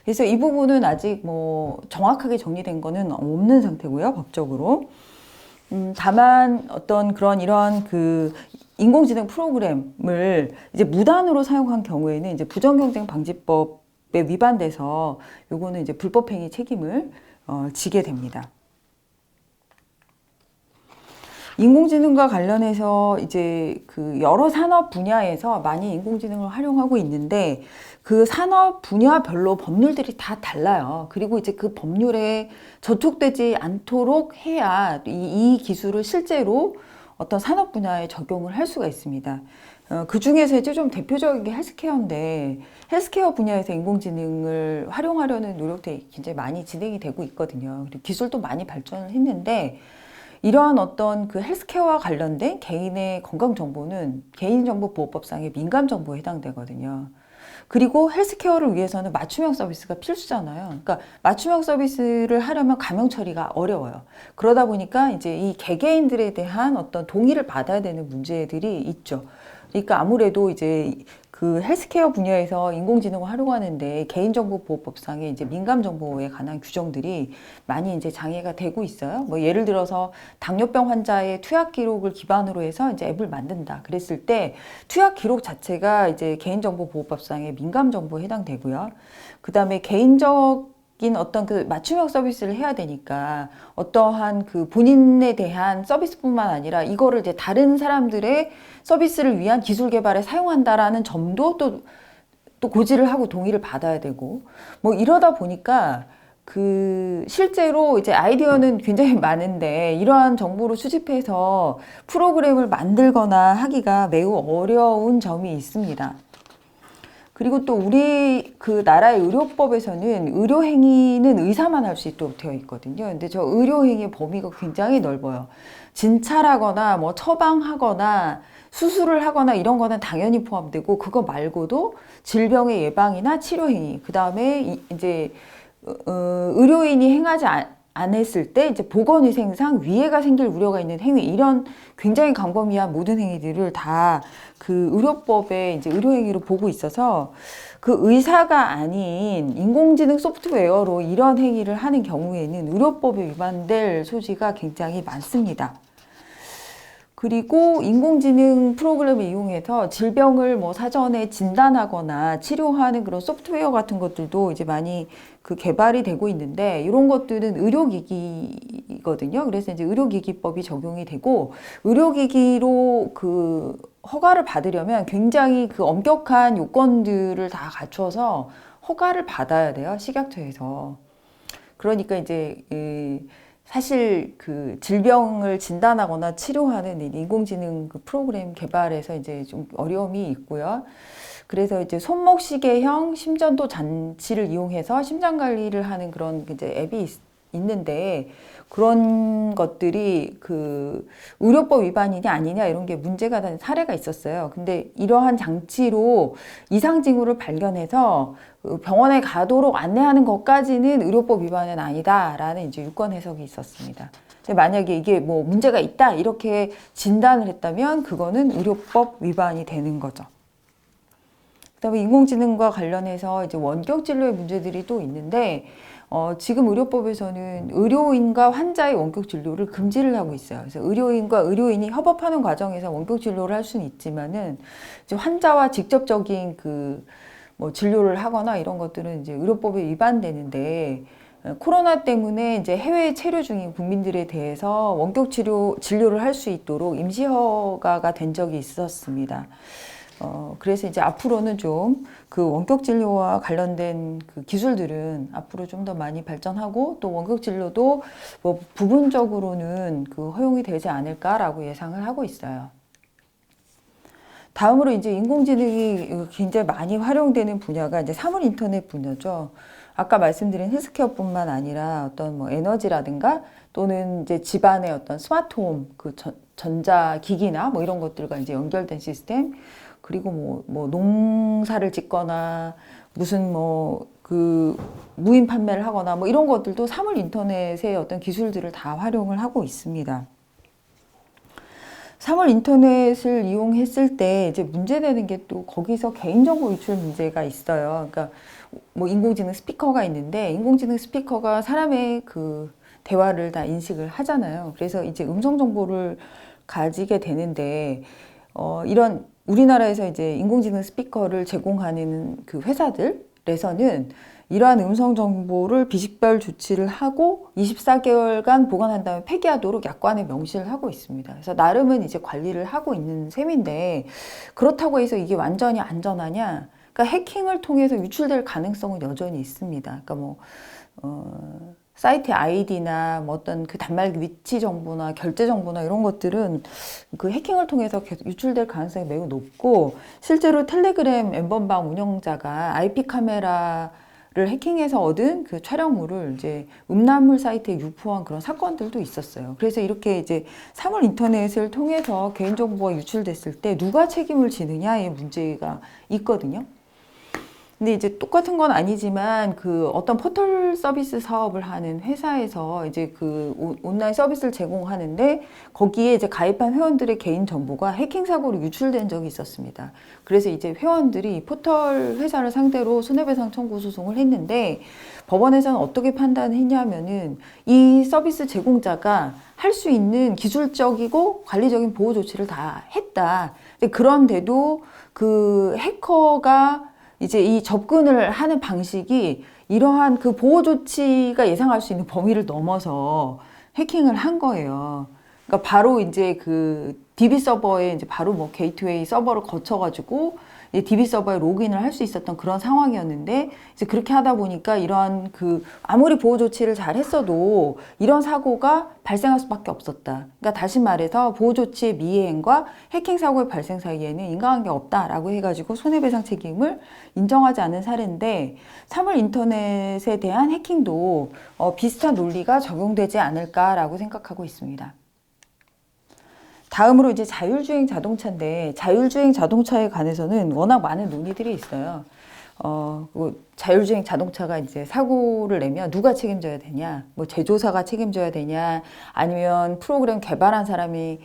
그래서 이 부분은 아직 뭐 정확하게 정리된 거는 없는 상태고요, 법적으로. 다만 어떤 이런 그 인공지능 프로그램을 이제 무단으로 사용한 경우에는 이제 부정경쟁 방지법에 위반돼서 요거는 이제 불법행위 책임을 지게 됩니다. 인공지능과 관련해서 이제 그 여러 산업 분야에서 많이 인공지능을 활용하고 있는데 그 산업 분야별로 법률들이 다 달라요. 그리고 이제 그 법률에 저촉되지 않도록 해야 이 기술을 실제로 어떤 산업 분야에 적용을 할 수가 있습니다. 그 중에서 이제 좀 대표적인 게 헬스케어인데 헬스케어 분야에서 인공지능을 활용하려는 노력들이 굉장히 많이 진행이 되고 있거든요. 그리고 기술도 많이 발전을 했는데 이러한 어떤 그 헬스케어와 관련된 개인의 건강정보는 개인정보보호법상의 민감정보에 해당되거든요. 그리고 헬스케어를 위해서는 맞춤형 서비스가 필수잖아요. 그러니까 맞춤형 서비스를 하려면 가명 처리가 어려워요. 그러다 보니까 이제 이 개개인들에 대한 어떤 동의를 받아야 되는 문제들이 있죠. 그러니까 아무래도 이제 그 헬스케어 분야에서 인공지능을 활용하는데 개인정보보호법상의 이제 민감정보에 관한 규정들이 많이 이제 장애가 되고 있어요. 뭐 예를 들어서 당뇨병 환자의 투약 기록을 기반으로 해서 이제 앱을 만든다. 그랬을 때 투약 기록 자체가 이제 개인정보보호법상의 민감정보에 해당되고요. 그 다음에 개인적인 어떤 그 맞춤형 서비스를 해야 되니까 어떠한 그 본인에 대한 서비스뿐만 아니라 이거를 이제 다른 사람들의 서비스를 위한 기술 개발에 사용한다라는 점도 또 고지를 하고 동의를 받아야 되고 뭐 이러다 보니까 그 실제로 이제 아이디어는 굉장히 많은데 이러한 정보를 수집해서 프로그램을 만들거나 하기가 매우 어려운 점이 있습니다. 그리고 또 우리 그 나라의 의료법에서는 의료행위는 의사만 할 수 있도록 되어 있거든요. 근데 저 의료행위의 범위가 굉장히 넓어요. 진찰하거나 뭐 처방하거나 수술을 하거나 이런 거는 당연히 포함되고 그거 말고도 질병의 예방이나 치료행위, 그 다음에 이제 의료인이 행하지 않았을 때 이제 보건위생상 위해가 생길 우려가 있는 행위, 이런 굉장히 광범위한 모든 행위들을 다 그 의료법에 이제 의료행위로 보고 있어서 그 의사가 아닌 인공지능 소프트웨어로 이런 행위를 하는 경우에는 의료법에 위반될 소지가 굉장히 많습니다. 그리고 인공지능 프로그램을 이용해서 질병을 뭐 사전에 진단하거나 치료하는 그런 소프트웨어 같은 것들도 이제 많이 그 개발이 되고 있는데 이런 것들은 의료기기거든요. 그래서 이제 의료기기법이 적용이 되고 의료기기로 그 허가를 받으려면 굉장히 그 엄격한 요건들을 다 갖춰서 허가를 받아야 돼요. 식약처에서. 그러니까 이제 사실 그 질병을 진단하거나 치료하는 인공지능 그 프로그램 개발에서 이제 좀 어려움이 있고요. 그래서 이제 손목시계형 심전도 장치를 이용해서 심장 관리를 하는 그런 이제 앱이 있는데 그런 것들이 그 의료법 위반이냐 아니냐 이런 게 문제가 된 사례가 있었어요. 근데 이러한 장치로 이상 징후를 발견해서 병원에 가도록 안내하는 것까지는 의료법 위반은 아니다라는 이제 유권 해석이 있었습니다. 만약에 이게 뭐 문제가 있다 이렇게 진단을 했다면 그거는 의료법 위반이 되는 거죠. 그다음에 인공지능과 관련해서 이제 원격 진료의 문제들이 또 있는데 지금 의료법에서는 의료인과 환자의 원격 진료를 금지를 하고 있어요. 그래서 의료인과 의료인이 협업하는 과정에서 원격 진료를 할 수는 있지만은 이제 환자와 직접적인 그 뭐 진료를 하거나 이런 것들은 이제 의료법에 위반되는데 코로나 때문에 이제 해외에 체류 중인 국민들에 대해서 원격 진료를 할 수 있도록 임시 허가가 된 적이 있었습니다. 그래서 이제 앞으로는 좀 그 원격 진료와 관련된 그 기술들은 앞으로 좀 더 많이 발전하고 또 원격 진료도 뭐 부분적으로는 그 허용이 되지 않을까라고 예상을 하고 있어요. 다음으로 이제 인공지능이 굉장히 많이 활용되는 분야가 이제 사물 인터넷 분야죠. 아까 말씀드린 헬스케어뿐만 아니라 어떤 뭐 에너지라든가 또는 이제 집안의 어떤 스마트홈, 그 전자기기나 뭐 이런 것들과 이제 연결된 시스템, 그리고 뭐 농사를 짓거나 무슨 뭐 그 무인 판매를 하거나 뭐 이런 것들도 사물 인터넷의 어떤 기술들을 다 활용을 하고 있습니다. 사물 인터넷을 이용했을 때 이제 문제되는 게 또 거기서 개인정보 유출 문제가 있어요. 그러니까 뭐 인공지능 스피커가 있는데 인공지능 스피커가 사람의 그 대화를 다 인식을 하잖아요. 그래서 이제 음성 정보를 가지게 되는데 이런 우리나라에서 이제 인공지능 스피커를 제공하는 그 회사들에서는 이러한 음성 정보를 비식별 조치를 하고 24개월간 보관한 다음에 폐기하도록 약관에 명시를 하고 있습니다. 그래서 나름은 이제 관리를 하고 있는 셈인데 그렇다고 해서 이게 완전히 안전하냐? 그러니까 해킹을 통해서 유출될 가능성은 여전히 있습니다. 그러니까 뭐 사이트 아이디나 뭐 어떤 그 단말기 위치 정보나 결제 정보나 이런 것들은 그 해킹을 통해서 계속 유출될 가능성이 매우 높고 실제로 텔레그램 엠번방 운영자가 IP 카메라를 해킹해서 얻은 그 촬영물을 이제 음란물 사이트에 유포한 그런 사건들도 있었어요. 그래서 이렇게 이제 사물 인터넷을 통해서 개인정보가 유출됐을 때 누가 책임을 지느냐의 문제가 있거든요. 근데 이제 똑같은 건 아니지만 그 어떤 포털 서비스 사업을 하는 회사에서 이제 그 온라인 서비스를 제공하는데 거기에 이제 가입한 회원들의 개인 정보가 해킹 사고로 유출된 적이 있었습니다. 그래서 이제 회원들이 포털 회사를 상대로 손해배상 청구 소송을 했는데 법원에서는 어떻게 판단했냐면은 이 서비스 제공자가 할 수 있는 기술적이고 관리적인 보호 조치를 다 했다. 그런데도 그 해커가 이제 이 접근을 하는 방식이 이러한 그 보호 조치가 예상할 수 있는 범위를 넘어서 해킹을 한 거예요. 그러니까 바로 이제 그 DB 서버에 이제 바로 뭐 게이트웨이 서버를 거쳐가지고 DB 서버에 로그인을 할 수 있었던 그런 상황이었는데 이제 그렇게 하다 보니까 이러한 그 아무리 보호 조치를 잘 했어도 이런 사고가 발생할 수밖에 없었다. 그러니까 다시 말해서 보호 조치의 미이행과 해킹 사고의 발생 사이에는 인과관계 없다라고 해가지고 손해배상 책임을 인정하지 않은 사례인데 사물 인터넷에 대한 해킹도 비슷한 논리가 적용되지 않을까라고 생각하고 있습니다. 다음으로 이제 자율주행 자동차인데 자율주행 자동차에 관해서는 워낙 많은 논의들이 있어요. 자율주행 자동차가 이제 사고를 내면 누가 책임져야 되냐, 뭐 제조사가 책임져야 되냐, 아니면 프로그램 개발한 사람이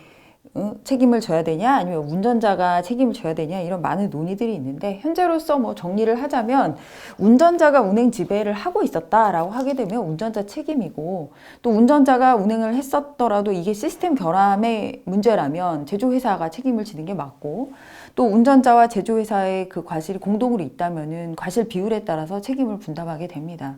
책임을 져야 되냐, 아니면 운전자가 책임을 져야 되냐, 이런 많은 논의들이 있는데 현재로서 뭐 정리를 하자면 운전자가 운행 지배를 하고 있었다라고 하게 되면 운전자 책임이고 또 운전자가 운행을 했었더라도 이게 시스템 결함의 문제라면 제조회사가 책임을 지는 게 맞고 또 운전자와 제조회사의 그 과실이 공동으로 있다면은 과실 비율에 따라서 책임을 분담하게 됩니다.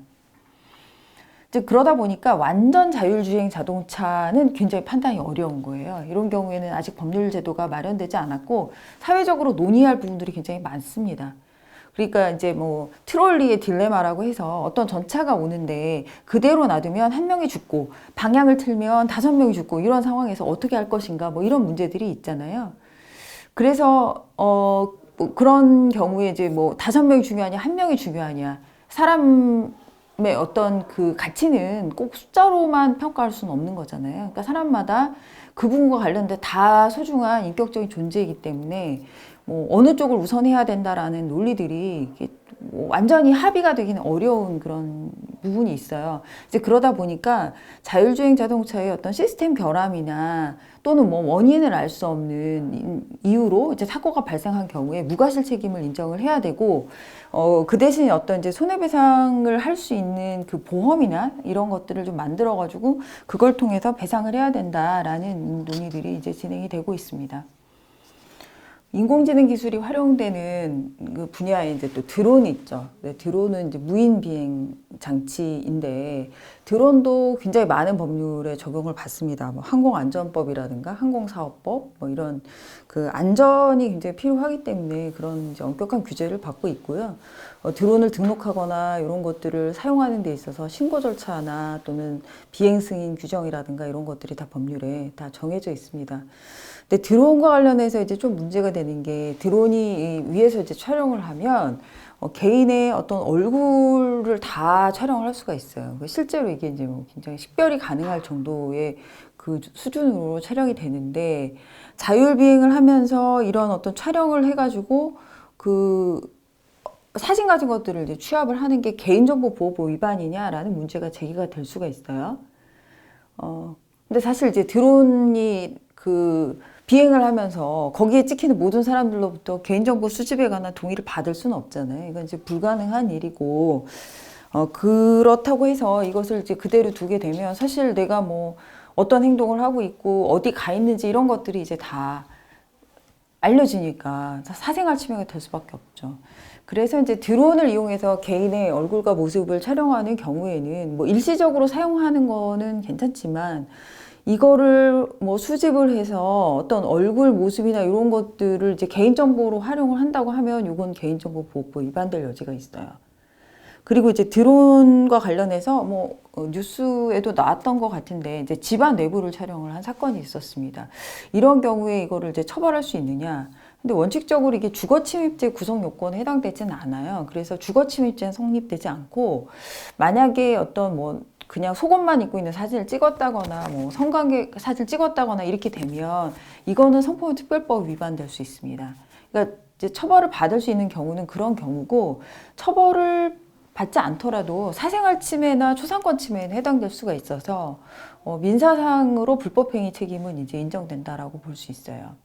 즉 그러다 보니까 완전 자율주행 자동차는 굉장히 판단이 어려운 거예요. 이런 경우에는 아직 법률 제도가 마련되지 않았고 사회적으로 논의할 부분들이 굉장히 많습니다. 그러니까 이제 뭐 트롤리의 딜레마라고 해서 어떤 전차가 오는데 그대로 놔두면 한 명이 죽고 방향을 틀면 5명이 죽고 이런 상황에서 어떻게 할 것인가 뭐 이런 문제들이 있잖아요. 그래서 뭐 그런 경우에 이제 뭐 5명이 중요하냐 1명이 중요하냐 사람의 어떤 그 가치는 꼭 숫자로만 평가할 수는 없는 거잖아요. 그러니까 사람마다 그 부분과 관련된 다 소중한 인격적인 존재이기 때문에 뭐 어느 쪽을 우선해야 된다라는 논리들이 뭐 완전히 합의가 되기는 어려운 그런 부분이 있어요. 이제 그러다 보니까 자율주행 자동차의 어떤 시스템 결함이나 또는 뭐 원인을 알 수 없는 이유로 이제 사고가 발생한 경우에 무과실 책임을 인정을 해야 되고 그 대신 어떤 이제 손해배상을 할 수 있는 그 보험이나 이런 것들을 좀 만들어 가지고 그걸 통해서 배상을 해야 된다라는 논의들이 이제 진행이 되고 있습니다. 인공지능 기술이 활용되는 그 분야에 이제 또 드론이 있죠. 네, 드론은 이제 무인 비행 장치인데 드론도 굉장히 많은 법률에 적용을 받습니다. 뭐 항공안전법이라든가 항공사업법 뭐 이런 그 안전이 굉장히 필요하기 때문에 그런 이제 엄격한 규제를 받고 있고요. 드론을 등록하거나 이런 것들을 사용하는 데 있어서 신고 절차나 또는 비행 승인 규정이라든가 이런 것들이 다 법률에 다 정해져 있습니다. 근데 드론과 관련해서 이제 좀 문제가 되는 게 드론이 위에서 이제 촬영을 하면 개인의 어떤 얼굴을 다 촬영을 할 수가 있어요. 실제로 이게 이제 뭐 굉장히 식별이 가능할 정도의 그 수준으로 촬영이 되는데 자율비행을 하면서 이런 어떤 촬영을 해가지고 그 사진 같은 것들을 이제 취합을 하는 게 개인정보보호법 위반이냐라는 문제가 제기가 될 수가 있어요. 근데 사실 이제 드론이 그 비행을 하면서 거기에 찍히는 모든 사람들로부터 개인정보 수집에 관한 동의를 받을 수는 없잖아요. 이건 이제 불가능한 일이고, 그렇다고 해서 이것을 이제 그대로 두게 되면 사실 내가 뭐 어떤 행동을 하고 있고 어디 가 있는지 이런 것들이 이제 다 알려지니까 사생활 침해가 될 수밖에 없죠. 그래서 이제 드론을 이용해서 개인의 얼굴과 모습을 촬영하는 경우에는 뭐 일시적으로 사용하는 거는 괜찮지만 이거를 뭐 수집을 해서 어떤 얼굴 모습이나 이런 것들을 이제 개인정보로 활용을 한다고 하면 이건 개인정보보호법 위반될 여지가 있어요. 그리고 이제 드론과 관련해서 뭐 뉴스에도 나왔던 것 같은데 이제 집안 내부를 촬영을 한 사건이 있었습니다. 이런 경우에 이거를 이제 처벌할 수 있느냐? 근데 원칙적으로 이게 주거침입죄 구성 요건에 해당되지는 않아요. 그래서 주거침입죄는 성립되지 않고 만약에 어떤 뭐 그냥 속옷만 입고 있는 사진을 찍었다거나 뭐 성관계 사진을 찍었다거나 이렇게 되면 이거는 성폭력특별법 위반될 수 있습니다. 그러니까 이제 처벌을 받을 수 있는 경우는 그런 경우고 처벌을 받지 않더라도 사생활 침해나 초상권 침해에 해당될 수가 있어서 민사상으로 불법행위 책임은 이제 인정된다라고 볼 수 있어요.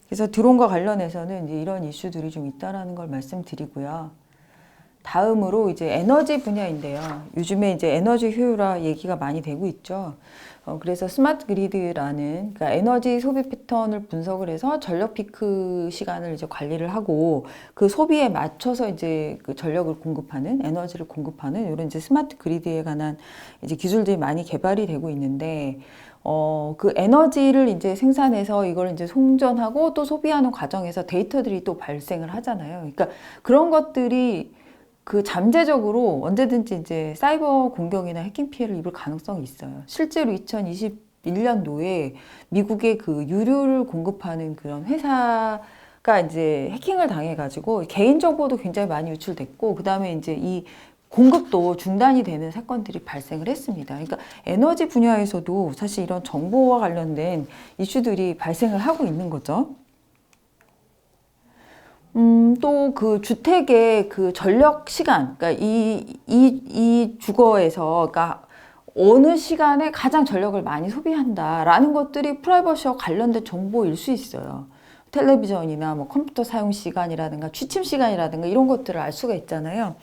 그래서 드론과 관련해서는 이제 이런 이슈들이 좀 있다라는 걸 말씀드리고요. 다음으로 이제 에너지 분야인데요. 요즘에 이제 에너지 효율화 얘기가 많이 되고 있죠. 그래서 스마트 그리드라는 그러니까 에너지 소비 패턴을 분석을 해서 전력 피크 시간을 이제 관리를 하고 그 소비에 맞춰서 이제 그 전력을 공급하는 에너지를 공급하는 이런 이제 스마트 그리드에 관한 이제 기술들이 많이 개발이 되고 있는데 그 에너지를 이제 생산해서 이걸 이제 송전하고 또 소비하는 과정에서 데이터들이 또 발생을 하잖아요. 그러니까 그런 것들이 그 잠재적으로 언제든지 이제 사이버 공격이나 해킹 피해를 입을 가능성이 있어요. 실제로 2021년도에 미국의 그 유류를 공급하는 그런 회사가 이제 해킹을 당해가지고 개인정보도 굉장히 많이 유출됐고, 그 다음에 이제 이 공급도 중단이 되는 사건들이 발생을 했습니다. 그러니까 에너지 분야에서도 사실 이런 정보와 관련된 이슈들이 발생을 하고 있는 거죠. 또 그 주택의 그 전력 시간, 그러니까 이 주거에서, 그러니까 어느 시간에 가장 전력을 많이 소비한다라는 것들이 프라이버시와 관련된 정보일 수 있어요. 텔레비전이나 뭐 컴퓨터 사용 시간이라든가 취침 시간이라든가 이런 것들을 알 수가 있잖아요.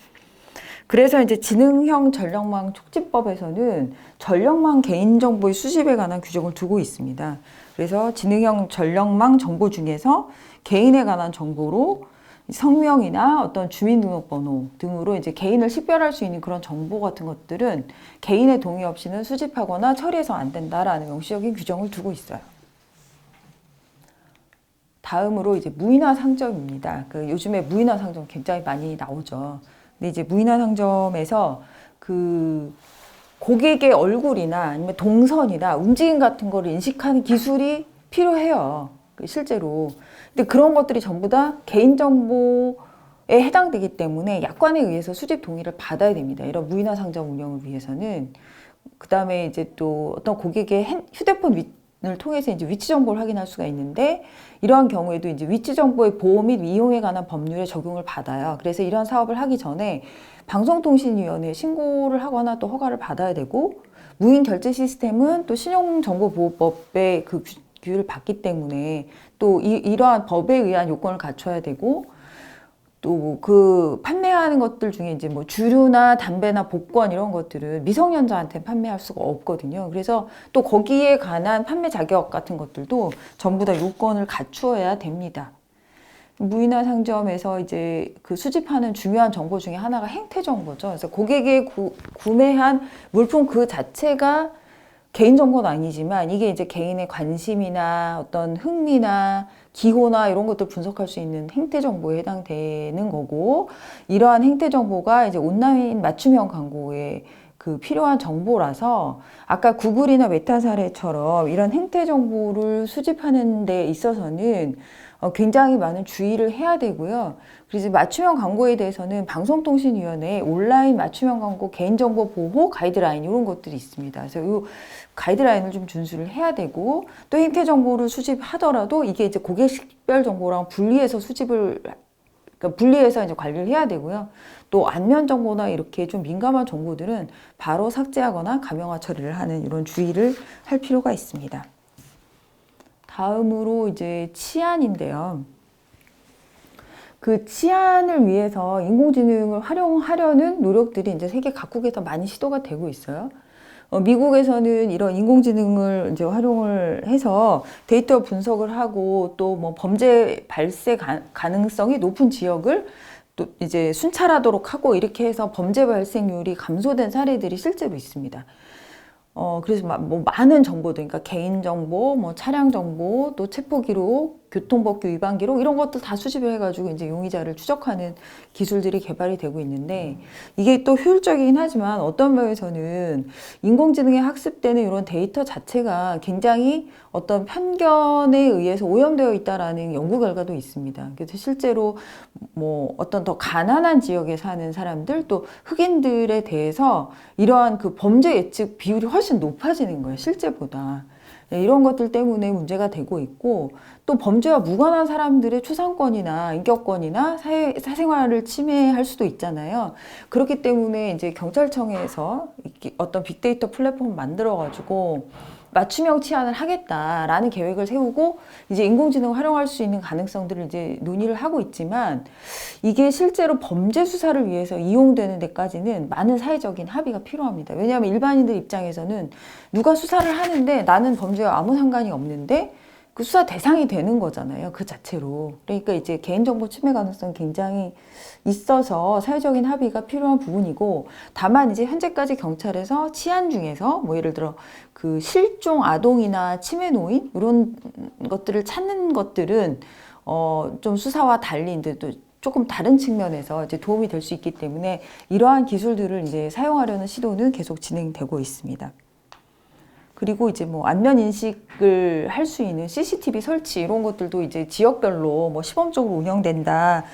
그래서 이제 지능형 전력망 촉진법에서는 전력망 개인정보의 수집에 관한 규정을 두고 있습니다. 그래서 지능형 전력망 정보 중에서 개인에 관한 정보로 성명이나 어떤 주민등록번호 등으로 이제 개인을 식별할 수 있는 그런 정보 같은 것들은 개인의 동의 없이는 수집하거나 처리해서 안 된다라는 명시적인 규정을 두고 있어요. 다음으로 이제 무인화 상점입니다. 그 요즘에 무인화 상점 굉장히 많이 나오죠. 근데 이제 무인화 상점에서 그 고객의 얼굴이나 아니면 동선이나 움직임 같은 거를 인식하는 기술이 필요해요. 실제로. 근데 그런 것들이 전부 다 개인정보에 해당되기 때문에 약관에 의해서 수집 동의를 받아야 됩니다. 이런 무인화 상점 운영을 위해서는. 그 다음에 이제 또 어떤 고객의 휴대폰을 통해서 이제 위치 정보를 확인할 수가 있는데, 이러한 경우에도 이제 위치 정보의 보호 및 이용에 관한 법률에 적용을 받아요. 그래서 이런 사업을 하기 전에 방송통신위원회에 신고를 하거나 또 허가를 받아야 되고, 무인 결제 시스템은 또 신용정보보호법의 그 규율을 받기 때문에 또 이러한 법에 의한 요건을 갖춰야 되고, 또 그 판매하는 것들 중에 이제 뭐 주류나 담배나 복권 이런 것들은 미성년자한테 판매할 수가 없거든요. 그래서 또 거기에 관한 판매 자격 같은 것들도 전부 다 요건을 갖추어야 됩니다. 무인화 상점에서 이제 그 수집하는 중요한 정보 중에 하나가 행태 정보죠. 그래서 고객이 구매한 물품 그 자체가 개인정보는 아니지만 이게 이제 개인의 관심이나 어떤 흥미나 기호나 이런 것들 분석할 수 있는 행태 정보에 해당되는 거고, 이러한 행태 정보가 이제 온라인 맞춤형 광고에 그 필요한 정보라서 아까 구글이나 메타 사례처럼 이런 행태 정보를 수집하는 데 있어서는 굉장히 많은 주의를 해야 되고요. 그래서 맞춤형 광고에 대해서는 방송통신위원회에 온라인 맞춤형 광고 개인정보 보호 가이드라인 이런 것들이 있습니다. 그래서 이 가이드라인을 좀 준수를 해야 되고, 또 행태 정보를 수집하더라도 이게 이제 고객 식별 정보랑 분리해서 그러니까 분리해서 이제 관리를 해야 되고요. 또 안면 정보나 이렇게 좀 민감한 정보들은 바로 삭제하거나 가명화 처리를 하는 이런 주의를 할 필요가 있습니다. 다음으로 이제 치안인데요. 그 치안을 위해서 인공지능을 활용하려는 노력들이 이제 세계 각국에서 많이 시도가 되고 있어요. 미국에서는 이런 인공지능을 이제 활용을 해서 데이터 분석을 하고 또 뭐 범죄 발생 가능성이 높은 지역을 또 이제 순찰하도록 하고 이렇게 해서 범죄 발생률이 감소된 사례들이 실제로 있습니다. 그래서 뭐 많은 정보들, 그러니까 개인정보, 뭐 차량정보, 또 체포기록, 교통법규 위반 기록, 이런 것들 다 수집을 해가지고 이제 용의자를 추적하는 기술들이 개발이 되고 있는데, 이게 또 효율적이긴 하지만 어떤 면에서는 인공지능에 학습되는 이런 데이터 자체가 굉장히 어떤 편견에 의해서 오염되어 있다라는 연구 결과도 있습니다. 그래서 실제로 뭐 어떤 더 가난한 지역에 사는 사람들, 또 흑인들에 대해서 이러한 그 범죄 예측 비율이 훨씬 높아지는 거예요, 실제보다. 이런 것들 때문에 문제가 되고 있고, 또 범죄와 무관한 사람들의 초상권이나 인격권이나 사생활을 침해할 수도 있잖아요. 그렇기 때문에 이제 경찰청에서 어떤 빅데이터 플랫폼을 만들어가지고 맞춤형 치안을 하겠다라는 계획을 세우고 이제 인공지능을 활용할 수 있는 가능성들을 이제 논의를 하고 있지만, 이게 실제로 범죄 수사를 위해서 이용되는 데까지는 많은 사회적인 합의가 필요합니다. 왜냐하면 일반인들 입장에서는 누가 수사를 하는데 나는 범죄와 아무 상관이 없는데 그 수사 대상이 되는 거잖아요, 그 자체로. 그러니까 이제 개인정보 침해 가능성이 굉장히 있어서 사회적인 합의가 필요한 부분이고, 다만 이제 현재까지 경찰에서 치안 중에서 뭐 예를 들어 그 실종 아동이나 치매 노인 이런 것들을 찾는 것들은 좀 수사와 달리 이제 또 조금 다른 측면에서 이제 도움이 될 수 있기 때문에 이러한 기술들을 이제 사용하려는 시도는 계속 진행되고 있습니다. 그리고 이제 뭐 안면 인식을 할 수 있는 CCTV 설치 이런 것들도 이제 지역별로 뭐 시범적으로 운영된다.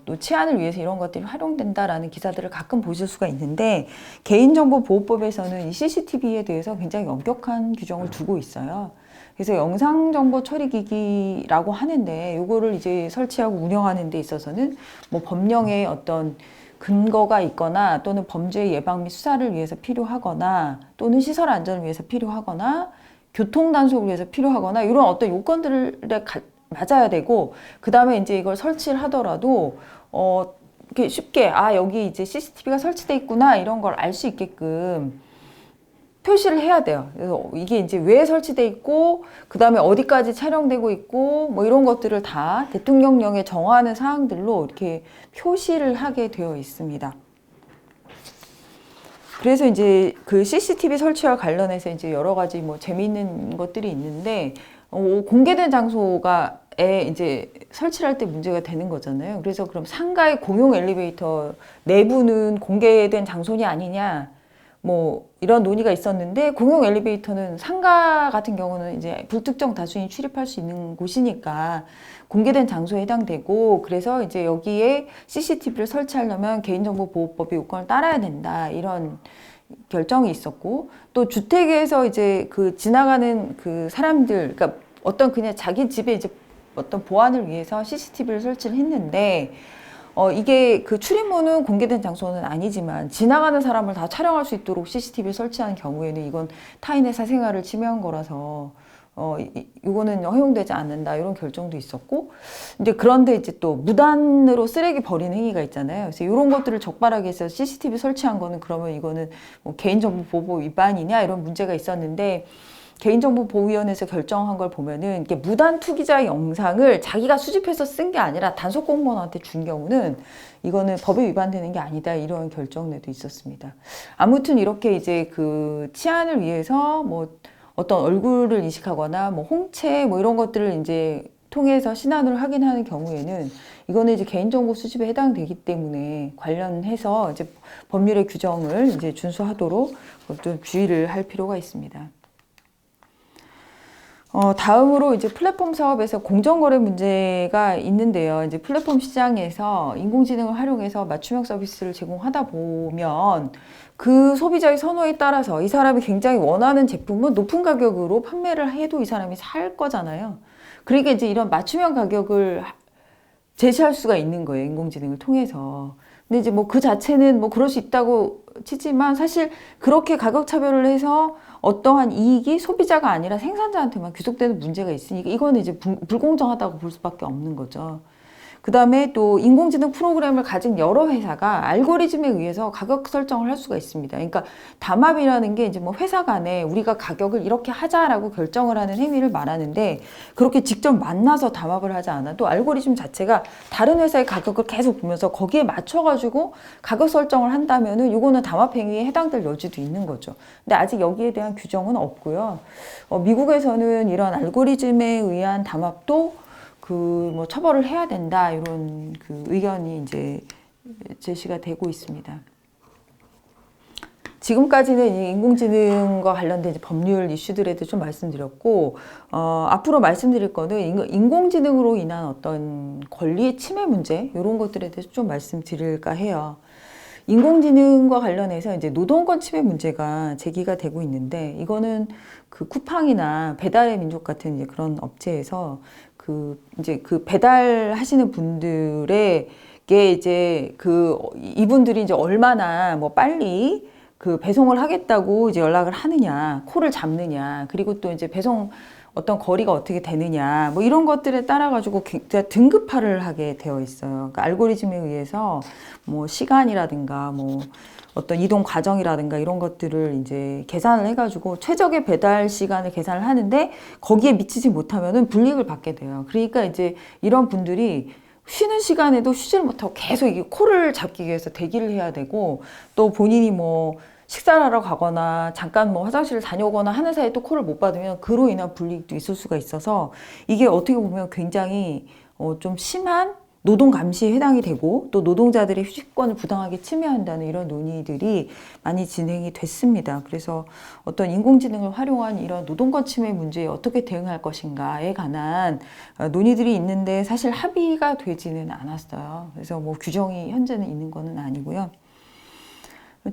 또 치안을 위해서 이런 것들이 활용된다라는 기사들을 가끔 보실 수가 있는데, 개인정보보호법에서는 이 CCTV에 대해서 굉장히 엄격한 규정을 두고 있어요. 그래서 영상정보 처리기기라고 하는데, 이거를 이제 설치하고 운영하는 데 있어서는 뭐 법령의 어떤 근거가 있거나, 또는 범죄 예방 및 수사를 위해서 필요하거나, 또는 시설 안전을 위해서 필요하거나, 교통 단속을 위해서 필요하거나, 이런 어떤 요건들에 맞아야 되고, 그 다음에 이제 이걸 설치를 하더라도 이렇게 쉽게 여기 이제 CCTV가 설치돼 있구나 이런 걸 알 수 있게끔 표시를 해야 돼요. 그래서 이게 이제 왜 설치돼 있고, 그 다음에 어디까지 촬영되고 있고, 뭐 이런 것들을 다 대통령령에 정하는 사항들로 이렇게 표시를 하게 되어 있습니다. 그래서 이제 그 CCTV 설치와 관련해서 이제 여러 가지 뭐 재미있는 것들이 있는데, 공개된 장소에 이제 설치를 할 때 문제가 되는 거잖아요. 그래서 그럼 상가의 공용 엘리베이터 내부는 공개된 장소냐 아니냐, 뭐 이런 논의가 있었는데, 공용 엘리베이터는 상가 같은 경우는 이제 불특정 다수인이 출입할 수 있는 곳이니까 공개된 장소에 해당되고, 그래서 이제 여기에 CCTV를 설치하려면 개인정보보호법의 요건을 따라야 된다, 이런 결정이 있었고, 또 주택에서 이제 그 지나가는 그 사람들, 그러니까 어떤 그냥 자기 집에 이제 어떤 보안을 위해서 CCTV를 설치를 했는데, 이게 그 출입문은 공개된 장소는 아니지만 지나가는 사람을 다 촬영할 수 있도록 CCTV를 설치하는 경우에는 이건 타인의 사생활을 침해한 거라서 이거는 허용되지 않는다, 이런 결정도 있었고, 이제 그런데 이제 또 무단으로 쓰레기 버리는 행위가 있잖아요. 그래서 이런 것들을 적발하기 위해서 CCTV 설치한 거는 그러면 이거는 뭐 개인정보 보호 위반이냐, 이런 문제가 있었는데, 개인정보보호위원회에서 결정한 걸 보면은 이게 무단 투기자의 영상을 자기가 수집해서 쓴 게 아니라 단속 공무원한테 준 경우는 이거는 법에 위반되는 게 아니다, 이런 결정에도 있었습니다. 아무튼 이렇게 이제 그 치안을 위해서 뭐 어떤 얼굴을 인식하거나 뭐 홍채 뭐 이런 것들을 이제 통해서 신원을 확인하는 경우에는 이거는 이제 개인정보 수집에 해당되기 때문에 관련해서 이제 법률의 규정을 이제 준수하도록 좀 주의를 할 필요가 있습니다. 다음으로 이제 플랫폼 사업에서 공정거래 문제가 있는데요. 이제 플랫폼 시장에서 인공지능을 활용해서 맞춤형 서비스를 제공하다 보면 그 소비자의 선호에 따라서 이 사람이 굉장히 원하는 제품은 높은 가격으로 판매를 해도 이 사람이 살 거잖아요. 그러니까 이제 이런 맞춤형 가격을 제시할 수가 있는 거예요, 인공지능을 통해서. 근데 이제 뭐 그 자체는 뭐 그럴 수 있다고 치지만, 사실 그렇게 가격 차별을 해서 어떠한 이익이 소비자가 아니라 생산자한테만 귀속되는 문제가 있으니까 이거는 이제 불공정하다고 볼 수밖에 없는 거죠. 그다음에 또 인공지능 프로그램을 가진 여러 회사가 알고리즘에 의해서 가격 설정을 할 수가 있습니다. 그러니까 담합이라는 게 이제 뭐 회사 간에 우리가 가격을 이렇게 하자라고 결정을 하는 행위를 말하는데, 그렇게 직접 만나서 담합을 하지 않아도 알고리즘 자체가 다른 회사의 가격을 계속 보면서 거기에 맞춰가지고 가격 설정을 한다면은 이거는 담합 행위에 해당될 여지도 있는 거죠. 근데 아직 여기에 대한 규정은 없고요. 미국에서는 이런 알고리즘에 의한 담합도 뭐 처벌을 해야 된다, 이런 그 의견이 이제 제시가 되고 있습니다. 지금까지는 이 인공지능과 관련된 법률 이슈들에 대해 좀 말씀드렸고, 앞으로 말씀드릴 거는 인공지능으로 인한 어떤 권리의 침해 문제, 이런 것들에 대해서 좀 말씀드릴까 해요. 인공지능과 관련해서 이제 노동권 침해 문제가 제기가 되고 있는데, 이거는 그 쿠팡이나 배달의 민족 같은 이제 그런 업체에서 이제 그 배달하시는 분들에게 이제 이분들이 이제 얼마나 뭐 빨리 그 배송을 하겠다고 이제 연락을 하느냐, 콜을 잡느냐, 그리고 또 이제 배송 어떤 거리가 어떻게 되느냐, 뭐 이런 것들에 따라 가지고 등급화를 하게 되어 있어요. 그러니까 알고리즘에 의해서 뭐 시간이라든가 뭐 어떤 이동 과정이라든가 이런 것들을 이제 계산을 해가지고 최적의 배달 시간을 계산을 하는데, 거기에 미치지 못하면은 불이익을 받게 돼요. 그러니까 이제 이런 분들이 쉬는 시간에도 쉬지를 못하고 계속 이 콜을 잡기 위해서 대기를 해야 되고, 또 본인이 뭐 식사를 하러 가거나 잠깐 뭐 화장실을 다녀오거나 하는 사이에 또 콜을 못 받으면 그로 인한 불이익도 있을 수가 있어서, 이게 어떻게 보면 굉장히 좀 심한 노동 감시에 해당이 되고, 또 노동자들의 휴식권을 부당하게 침해한다는 이런 논의들이 많이 진행이 됐습니다. 그래서 어떤 인공지능을 활용한 이런 노동권 침해 문제에 어떻게 대응할 것인가에 관한 논의들이 있는데, 사실 합의가 되지는 않았어요. 그래서 뭐 규정이 현재는 있는 거는 아니고요.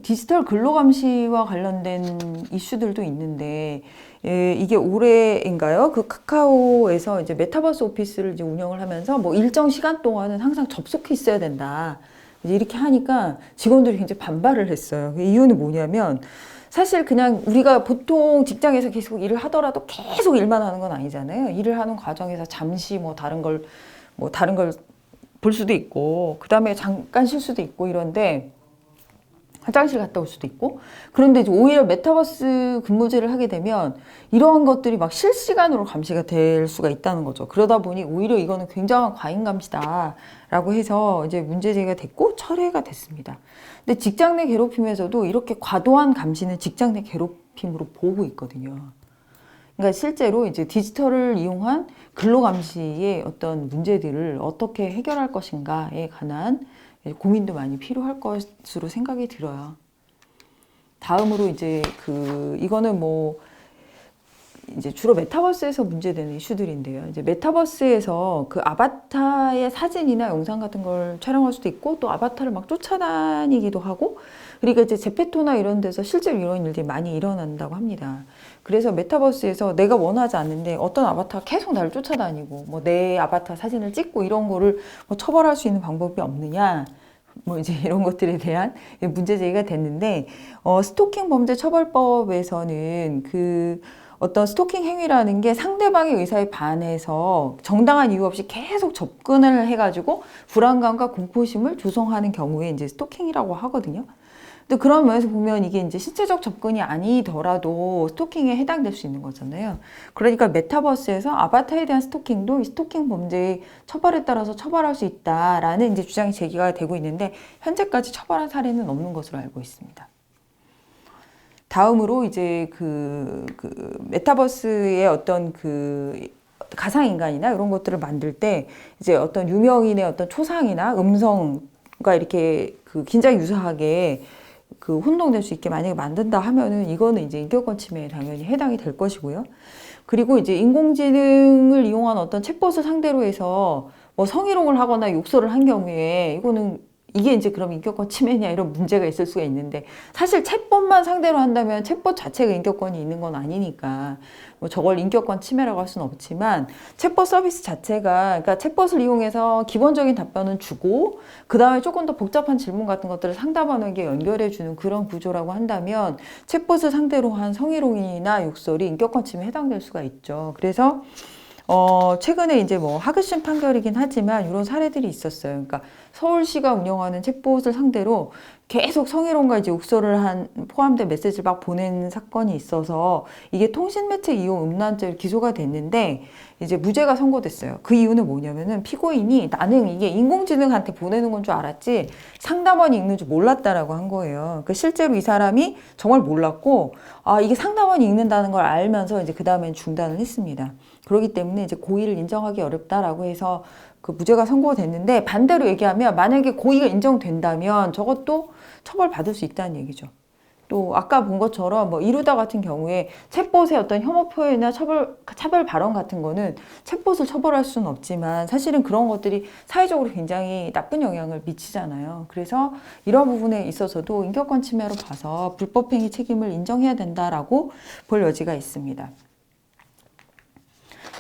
디지털 근로감시와 관련된 이슈들도 있는데, 이게 올해인가요? 그 카카오에서 이제 메타버스 오피스를 이제 운영을 하면서 뭐 일정 시간 동안은 항상 접속해 있어야 된다, 이제 이렇게 하니까 직원들이 굉장히 반발을 했어요. 그 이유는 뭐냐면, 사실 그냥 우리가 보통 직장에서 계속 일을 하더라도 계속 일만 하는 건 아니잖아요. 일을 하는 과정에서 잠시 뭐 다른 걸 볼 수도 있고, 그 다음에 잠깐 쉴 수도 있고 이런데, 화장실 갔다 올 수도 있고. 그런데 이제 오히려 메타버스 근무제를 하게 되면 이러한 것들이 막 실시간으로 감시가 될 수가 있다는 거죠. 그러다 보니 오히려 이거는 굉장한 과잉 감시다라고 해서 이제 문제 제기가 됐고 철회가 됐습니다. 근데 직장 내 괴롭힘에서도 이렇게 과도한 감시는 직장 내 괴롭힘으로 보고 있거든요. 그러니까 실제로 이제 디지털을 이용한 근로 감시의 어떤 문제들을 어떻게 해결할 것인가에 관한 고민도 많이 필요할 것으로 생각이 들어요. 다음으로 이제 이거는 뭐 이제 주로 메타버스에서 문제되는 이슈들인데요. 이제 메타버스에서 그 아바타의 사진이나 영상 같은 걸 촬영할 수도 있고, 또 아바타를 막 쫓아다니기도 하고, 그러니까 이제 제페토나 이런 데서 실제로 이런 일들이 많이 일어난다고 합니다. 그래서 메타버스에서 내가 원하지 않는데 어떤 아바타가 계속 나를 쫓아다니고, 뭐 내 아바타 사진을 찍고 이런 거를 뭐 처벌할 수 있는 방법이 없느냐, 뭐 이제 이런 것들에 대한 문제 제기가 됐는데, 스토킹 범죄 처벌법에서는 어떤 스토킹 행위라는 게 상대방의 의사에 반해서 정당한 이유 없이 계속 접근을 해가지고 불안감과 공포심을 조성하는 경우에 이제 스토킹이라고 하거든요. 근데 그런 면에서 보면 이게 이제 신체적 접근이 아니더라도 스토킹에 해당될 수 있는 거잖아요. 그러니까 메타버스에서 아바타에 대한 스토킹도 이 스토킹 범죄의 처벌에 따라서 처벌할 수 있다라는 이제 주장이 제기가 되고 있는데, 현재까지 처벌한 사례는 없는 것으로 알고 있습니다. 다음으로 이제 메타버스의 어떤 가상인간이나 이런 것들을 만들 때 이제 어떤 유명인의 어떤 초상이나 음성과 이렇게 굉장히 유사하게 혼동될 수 있게 만약에 만든다 하면은 이거는 이제 인격권 침해에 당연히 해당이 될 것이고요. 그리고 이제 인공지능을 이용한 어떤 챗봇을 상대로 해서 뭐 성희롱을 하거나 욕설을 한 경우에 이게 이제 그럼 인격권 침해냐, 이런 문제가 있을 수가 있는데, 사실 챗봇만 상대로 한다면 챗봇 자체가 인격권이 있는 건 아니니까 뭐 저걸 인격권 침해라고 할 수는 없지만, 챗봇 서비스 자체가, 그러니까 챗봇을 이용해서 기본적인 답변은 주고 그 다음에 조금 더 복잡한 질문 같은 것들을 상담원에게 연결해 주는 그런 구조라고 한다면, 챗봇을 상대로 한 성희롱이나 욕설이 인격권 침해에 해당될 수가 있죠. 그래서 최근에 이제 뭐 하급심 판결이긴 하지만 이런 사례들이 있었어요. 그러니까 서울시가 운영하는 챗봇을 상대로 계속 성희롱과 이제 욕설을 포함된 메시지를 막 보내는 사건이 있어서 이게 통신매체 이용 음란죄로 기소가 됐는데 이제 무죄가 선고됐어요. 그 이유는 뭐냐면은 피고인이 나는 이게 인공지능한테 보내는 건 줄 알았지 상담원이 읽는 줄 몰랐다라고 한 거예요. 그러니까 실제로 이 사람이 정말 몰랐고 이게 상담원이 읽는다는 걸 알면서 이제 그 다음엔 중단을 했습니다. 그렇기 때문에 이제 고의를 인정하기 어렵다라고 해서 그 무죄가 선고가 됐는데 반대로 얘기하면 만약에 고의가 인정된다면 저것도 처벌받을 수 있다는 얘기죠. 또 아까 본 것처럼 뭐 이루다 같은 경우에 챗봇의 어떤 혐오 표현이나 차별 발언 같은 거는 챗봇을 처벌할 수는 없지만 사실은 그런 것들이 사회적으로 굉장히 나쁜 영향을 미치잖아요. 그래서 이런 부분에 있어서도 인격권 침해로 봐서 불법행위 책임을 인정해야 된다라고 볼 여지가 있습니다.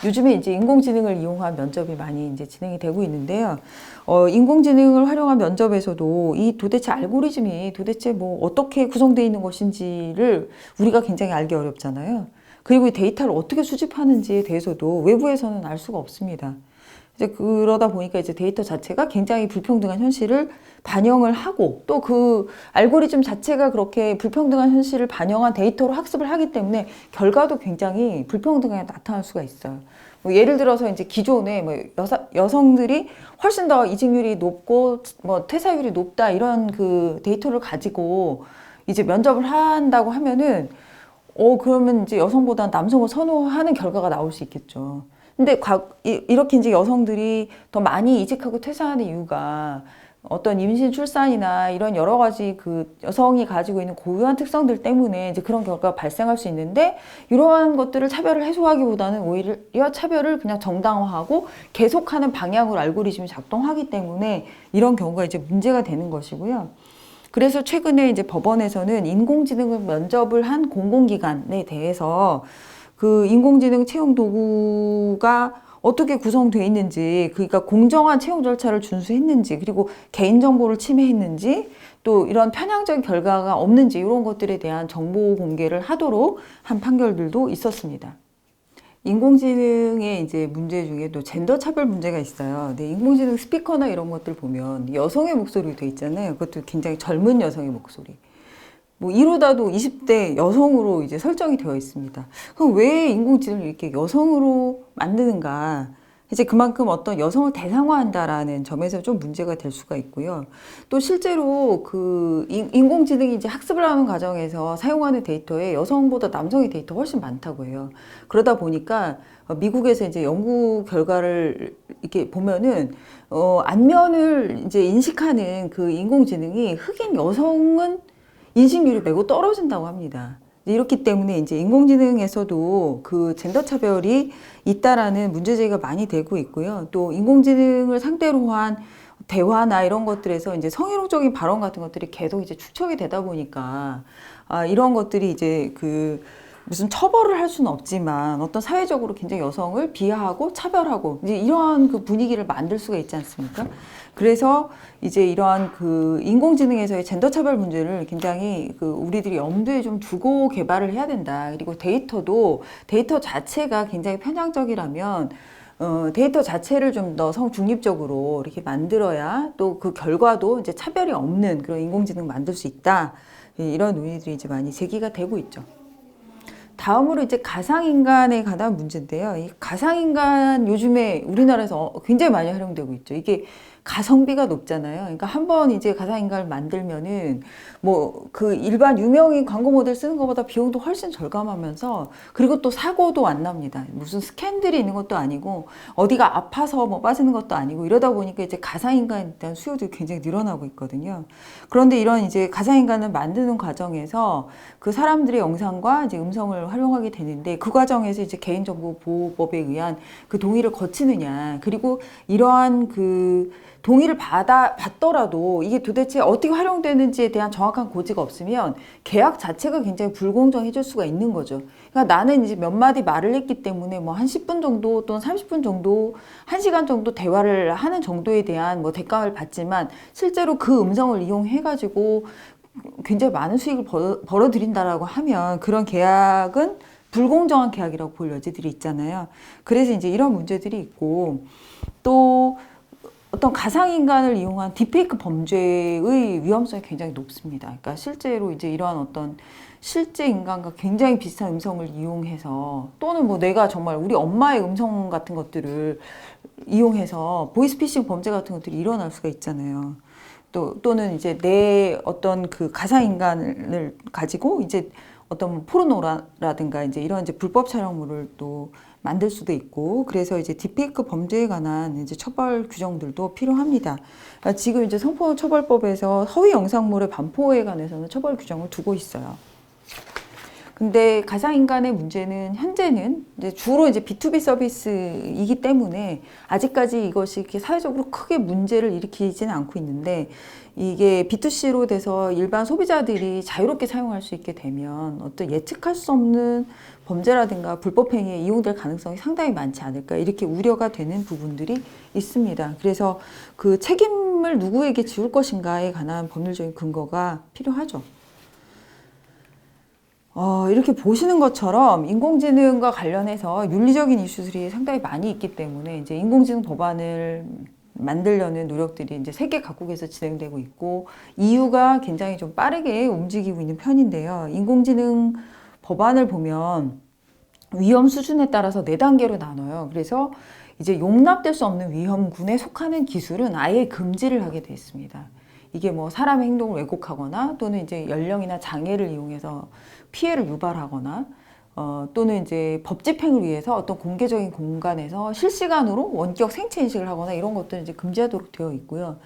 요즘에 이제 인공지능을 이용한 면접이 많이 이제 진행이 되고 있는데요. 인공지능을 활용한 면접에서도 이 도대체 알고리즘이 도대체 뭐 어떻게 구성되어 있는 것인지를 우리가 굉장히 알기 어렵잖아요. 그리고 이 데이터를 어떻게 수집하는지에 대해서도 외부에서는 알 수가 없습니다. 이제 그러다 보니까 이제 데이터 자체가 굉장히 불평등한 현실을 반영을 하고 또 그 알고리즘 자체가 그렇게 불평등한 현실을 반영한 데이터로 학습을 하기 때문에 결과도 굉장히 불평등하게 나타날 수가 있어요. 뭐 예를 들어서 이제 기존에 뭐 여성들이 훨씬 더 이직률이 높고 뭐 퇴사율이 높다 이런 그 데이터를 가지고 이제 면접을 한다고 하면은 그러면 이제 여성보다 남성을 선호하는 결과가 나올 수 있겠죠. 근데 이렇게 이제 여성들이 더 많이 이직하고 퇴사하는 이유가 어떤 임신, 출산이나 이런 여러 가지 그 여성이 가지고 있는 고유한 특성들 때문에 이제 그런 결과가 발생할 수 있는데 이러한 것들을 차별을 해소하기보다는 오히려 차별을 그냥 정당화하고 계속하는 방향으로 알고리즘이 작동하기 때문에 이런 경우가 이제 문제가 되는 것이고요. 그래서 최근에 이제 법원에서는 인공지능을 면접을 한 공공기관에 대해서 그 인공지능 채용 도구가 어떻게 구성되어 있는지, 그러니까 공정한 채용 절차를 준수했는지, 그리고 개인정보를 침해했는지, 또 이런 편향적인 결과가 없는지 이런 것들에 대한 정보 공개를 하도록 한 판결들도 있었습니다. 인공지능의 이제 문제 중에 또 젠더 차별 문제가 있어요. 근데 인공지능 스피커나 이런 것들 보면 여성의 목소리로 돼 있잖아요. 그것도 굉장히 젊은 여성의 목소리. 뭐 이러다도 20대 여성으로 이제 설정이 되어 있습니다. 그럼 왜 인공지능을 이렇게 여성으로 만드는가? 이제 그만큼 어떤 여성을 대상화한다라는 점에서 좀 문제가 될 수가 있고요. 또 실제로 그 인공지능이 이제 학습을 하는 과정에서 사용하는 데이터에 여성보다 남성의 데이터 훨씬 많다고 해요. 그러다 보니까 미국에서 이제 연구 결과를 이렇게 보면은 안면을 이제 인식하는 그 인공지능이 흑인 여성은 인식률이 매우 떨어진다고 합니다. 이렇기 때문에 이제 인공지능에서도 그 젠더 차별이 있다라는 문제제기가 많이 되고 있고요. 또 인공지능을 상대로 한 대화나 이런 것들에서 이제 성희롱적인 발언 같은 것들이 계속 이제 축적이 되다 보니까 이런 것들이 이제 그 무슨 처벌을 할 수는 없지만 어떤 사회적으로 굉장히 여성을 비하하고 차별하고 이제 이러한 그 분위기를 만들 수가 있지 않습니까? 그래서 이제 이러한 그 인공지능에서의 젠더 차별 문제를 굉장히 그 우리들이 염두에 좀 두고 개발을 해야 된다. 그리고 데이터 자체가 굉장히 편향적이라면 데이터 자체를 좀 더 성중립적으로 이렇게 만들어야 또 그 결과도 이제 차별이 없는 그런 인공지능 만들 수 있다. 이런 논의들이 이제 많이 제기가 되고 있죠. 다음으로 이제 가상인간에 관한 문제인데요. 이 가상인간 요즘에 우리나라에서 굉장히 많이 활용되고 있죠. 이게 가성비가 높잖아요. 그러니까 한번 이제 가상인간을 만들면은 뭐 그 일반 유명인 광고 모델 쓰는 것보다 비용도 훨씬 절감하면서 그리고 또 사고도 안 납니다. 무슨 스캔들이 있는 것도 아니고 어디가 아파서 뭐 빠지는 것도 아니고 이러다 보니까 이제 가상인간에 대한 수요도 굉장히 늘어나고 있거든요. 그런데 이런 이제 가상인간을 만드는 과정에서 그 사람들의 영상과 이제 음성을 활용하게 되는데 그 과정에서 이제 개인정보보호법에 의한 그 동의를 거치느냐 그리고 이러한 그 동의를 받더라도 이게 도대체 어떻게 활용되는지에 대한 정확한 고지가 없으면 계약 자체가 굉장히 불공정해질 수가 있는 거죠. 그러니까 나는 이제 몇 마디 말을 했기 때문에 뭐 한 10분 정도 또는 30분 정도, 1시간 정도 대화를 하는 정도에 대한 뭐 대가를 받지만 실제로 그 음성을 이용해가지고 굉장히 많은 수익을 벌어들인다라고 하면 그런 계약은 불공정한 계약이라고 볼 여지들이 있잖아요. 그래서 이제 이런 문제들이 있고, 또 어떤 가상인간을 이용한 딥페이크 범죄의 위험성이 굉장히 높습니다. 그러니까 실제로 이제 이러한 어떤 실제 인간과 굉장히 비슷한 음성을 이용해서, 또는 뭐 내가 정말 우리 엄마의 음성 같은 것들을 이용해서 보이스피싱 범죄 같은 것들이 일어날 수가 있잖아요. 또는 이제 내 어떤 그 가상인간을 가지고 이제 어떤 포르노라든가 이제 이런 이제 불법 촬영물을 또 만들 수도 있고, 그래서 이제 딥페이크 범죄에 관한 이제 처벌 규정들도 필요합니다. 그러니까 지금 이제 성폭력처벌법에서 허위 영상물의 반포에 관해서는 처벌 규정을 두고 있어요. 근데 가상인간의 문제는 현재는 이제 주로 이제 B2B 서비스이기 때문에 아직까지 이것이 이렇게 사회적으로 크게 문제를 일으키지는 않고 있는데, 이게 B2C로 돼서 일반 소비자들이 자유롭게 사용할 수 있게 되면 어떤 예측할 수 없는 범죄라든가 불법 행위에 이용될 가능성이 상당히 많지 않을까, 이렇게 우려가 되는 부분들이 있습니다. 그래서 그 책임을 누구에게 지울 것인가에 관한 법률적인 근거가 필요하죠. 이렇게 보시는 것처럼 인공지능과 관련해서 윤리적인 이슈들이 상당히 많이 있기 때문에 이제 인공지능 법안을 만들려는 노력들이 이제 세계 각국에서 진행되고 있고, EU가 굉장히 좀 빠르게 움직이고 있는 편인데요. 인공지능 법안을 보면 위험 수준에 따라서 4단계로 나눠요. 그래서 이제 용납될 수 없는 위험군에 속하는 기술은 아예 금지를 하게 돼 있습니다. 이게 뭐 사람의 행동을 왜곡하거나, 또는 이제 연령이나 장애를 이용해서 피해를 유발하거나, 또는 이제 법 집행을 위해서 어떤 공개적인 공간에서 실시간으로 원격 생체 인식을 하거나, 이런 것들은 이제 금지하도록 되어 있고요.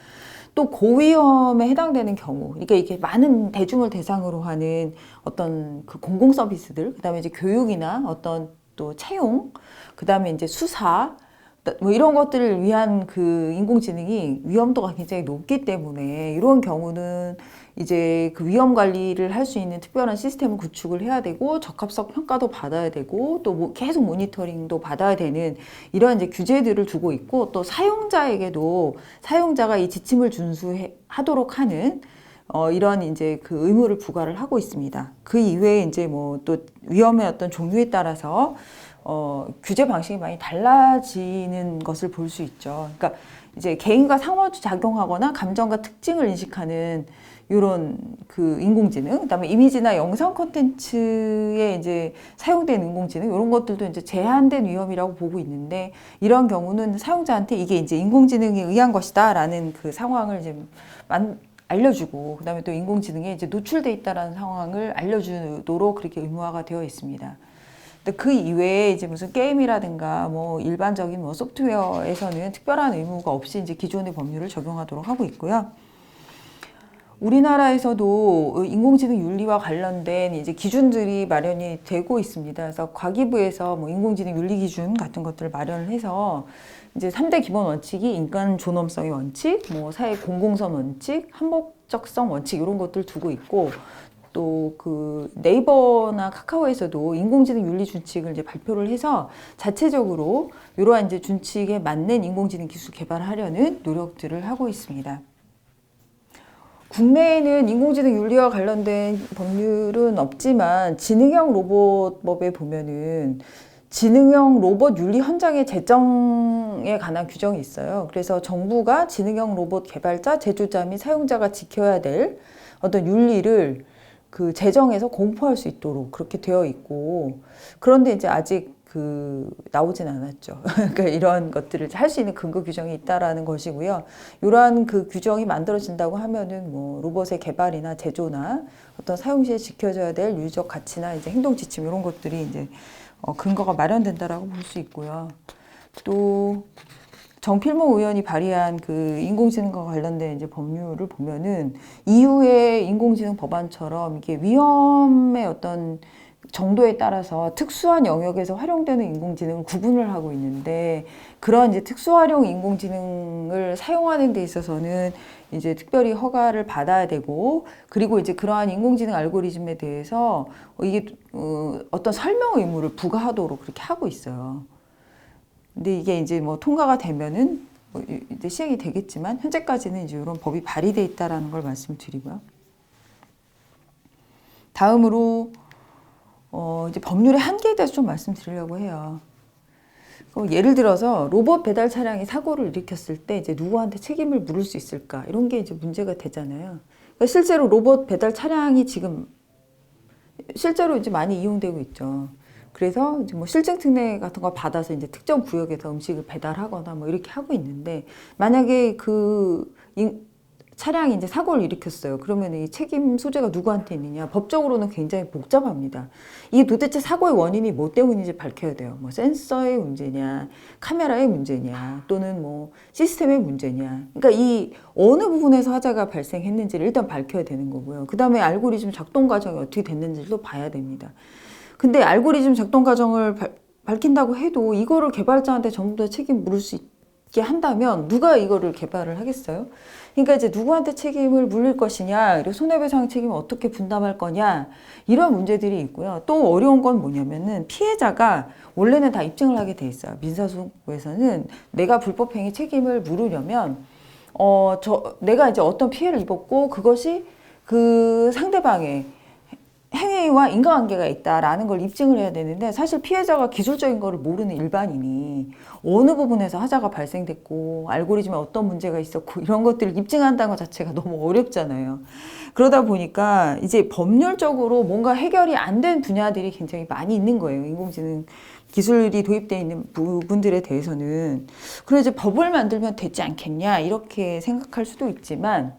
또 고위험에 해당되는 경우, 그러니까 이게 많은 대중을 대상으로 하는 어떤 그 공공 서비스들, 그다음에 이제 교육이나 어떤 또 채용, 그다음에 이제 수사, 뭐 이런 것들을 위한 그 인공지능이 위험도가 굉장히 높기 때문에, 이런 경우는 이제 그 위험 관리를 할 수 있는 특별한 시스템을 구축을 해야 되고, 적합성 평가도 받아야 되고, 또 뭐 계속 모니터링도 받아야 되는 이런 이제 규제들을 두고 있고, 또 사용자에게도 사용자가 이 지침을 준수하도록 하는 이런 이제 그 의무를 부과를 하고 있습니다. 그 이외에 이제 뭐 또 위험의 어떤 종류에 따라서 규제 방식이 많이 달라지는 것을 볼 수 있죠. 그러니까 이제 개인과 상호작용하거나 감정과 특징을 인식하는 이런 그 인공지능, 그다음에 이미지나 영상 콘텐츠에 이제 사용된 인공지능, 이런 것들도 이제 제한된 위험이라고 보고 있는데, 이런 경우는 사용자한테 이게 이제 인공지능에 의한 것이다라는 그 상황을 이제 알려주고, 그다음에 또 인공지능에 이제 노출돼 있다라는 상황을 알려주도록 그렇게 의무화가 되어 있습니다. 근데 그 이외에 이제 무슨 게임이라든가 뭐 일반적인 뭐 소프트웨어에서는 특별한 의무가 없이 이제 기존의 법률을 적용하도록 하고 있고요. 우리나라에서도 인공지능 윤리와 관련된 이제 기준들이 마련이 되고 있습니다. 그래서 과기부에서 뭐 인공지능 윤리 기준 같은 것들을 마련을 해서 이제 3대 기본 원칙이 인간 존엄성의 원칙, 뭐 사회 공공선 원칙, 한목적성 원칙, 이런 것들 두고 있고, 또 그 네이버나 카카오에서도 인공지능 윤리 준칙을 이제 발표를 해서 자체적으로 이러한 이제 준칙에 맞는 인공지능 기술 개발을 하려는 노력들을 하고 있습니다. 국내에는 인공지능 윤리와 관련된 법률은 없지만, 지능형 로봇법에 보면은 지능형 로봇 윤리 헌장의 제정에 관한 규정이 있어요. 그래서 정부가 지능형 로봇 개발자, 제조자 및 사용자가 지켜야 될 어떤 윤리를 그 제정해서 공포할 수 있도록 그렇게 되어 있고, 그런데 이제 아직 나오진 않았죠. 그러니까 이런 것들을 할 수 있는 근거 규정이 있다라는 것이고요. 이러한 그 규정이 만들어진다고 하면은 뭐 로봇의 개발이나 제조나 어떤 사용 시에 지켜져야 될 윤리적 가치나 이제 행동 지침, 이런 것들이 이제 근거가 마련된다라고 볼 수 있고요. 또 정필모 의원이 발의한 그 인공지능과 관련된 이제 법률을 보면은 EU의 인공지능 법안처럼 이게 위험의 어떤 정도에 따라서 특수한 영역에서 활용되는 인공지능을 구분을 하고 있는데, 그런 이제 특수활용 인공지능을 사용하는 데 있어서는 이제 특별히 허가를 받아야 되고, 그리고 이제 그러한 인공지능 알고리즘에 대해서 이게 어떤 설명 의무를 부과하도록 그렇게 하고 있어요. 근데 이게 이제 뭐 통과가 되면은 뭐 이제 시행이 되겠지만, 현재까지는 이제 이런 법이 발의돼 있다라는 걸 말씀드리고요. 다음으로 이제 법률의 한계에 대해서 좀 말씀드리려고 해요. 예를 들어서 로봇 배달 차량이 사고를 일으켰을 때 이제 누구한테 책임을 물을 수 있을까? 이런 게 이제 문제가 되잖아요. 그러니까 실제로 로봇 배달 차량이 지금 실제로 이제 많이 이용되고 있죠. 그래서 이제 뭐 실증 특례 같은 거 받아서 이제 특정 구역에서 음식을 배달하거나 뭐 이렇게 하고 있는데, 만약에 차량이 이제 사고를 일으켰어요. 그러면 이 책임 소재가 누구한테 있느냐? 법적으로는 굉장히 복잡합니다. 이게 도대체 사고의 원인이 뭐 때문인지 밝혀야 돼요. 뭐 센서의 문제냐, 카메라의 문제냐, 또는 뭐 시스템의 문제냐. 그러니까 이 어느 부분에서 하자가 발생했는지를 일단 밝혀야 되는 거고요. 그 다음에 알고리즘 작동 과정이 어떻게 됐는지를 또 봐야 됩니다. 근데 알고리즘 작동 과정을 밝힌다고 해도 이거를 개발자한테 전부 다 책임 물을 수 있게 한다면 누가 이거를 개발을 하겠어요? 그러니까 이제 누구한테 책임을 물릴 것이냐, 그리고 손해배상 책임을 어떻게 분담할 거냐, 이런 문제들이 있고요. 또 어려운 건 뭐냐면은 피해자가 원래는 다 입증을 하게 돼 있어요. 민사소송에서는 내가 불법행위 책임을 물으려면 내가 이제 어떤 피해를 입었고 그것이 그 상대방의 행위와 인과관계가 있다라는 걸 입증을 해야 되는데, 사실 피해자가 기술적인 거를 모르는 일반인이 어느 부분에서 하자가 발생됐고 알고리즘에 어떤 문제가 있었고 이런 것들을 입증한다는 것 자체가 너무 어렵잖아요. 그러다 보니까 이제 법률적으로 뭔가 해결이 안 된 분야들이 굉장히 많이 있는 거예요. 인공지능 기술이 도입되어 있는 부분들에 대해서는. 그래서 이제 법을 만들면 되지 않겠냐 이렇게 생각할 수도 있지만,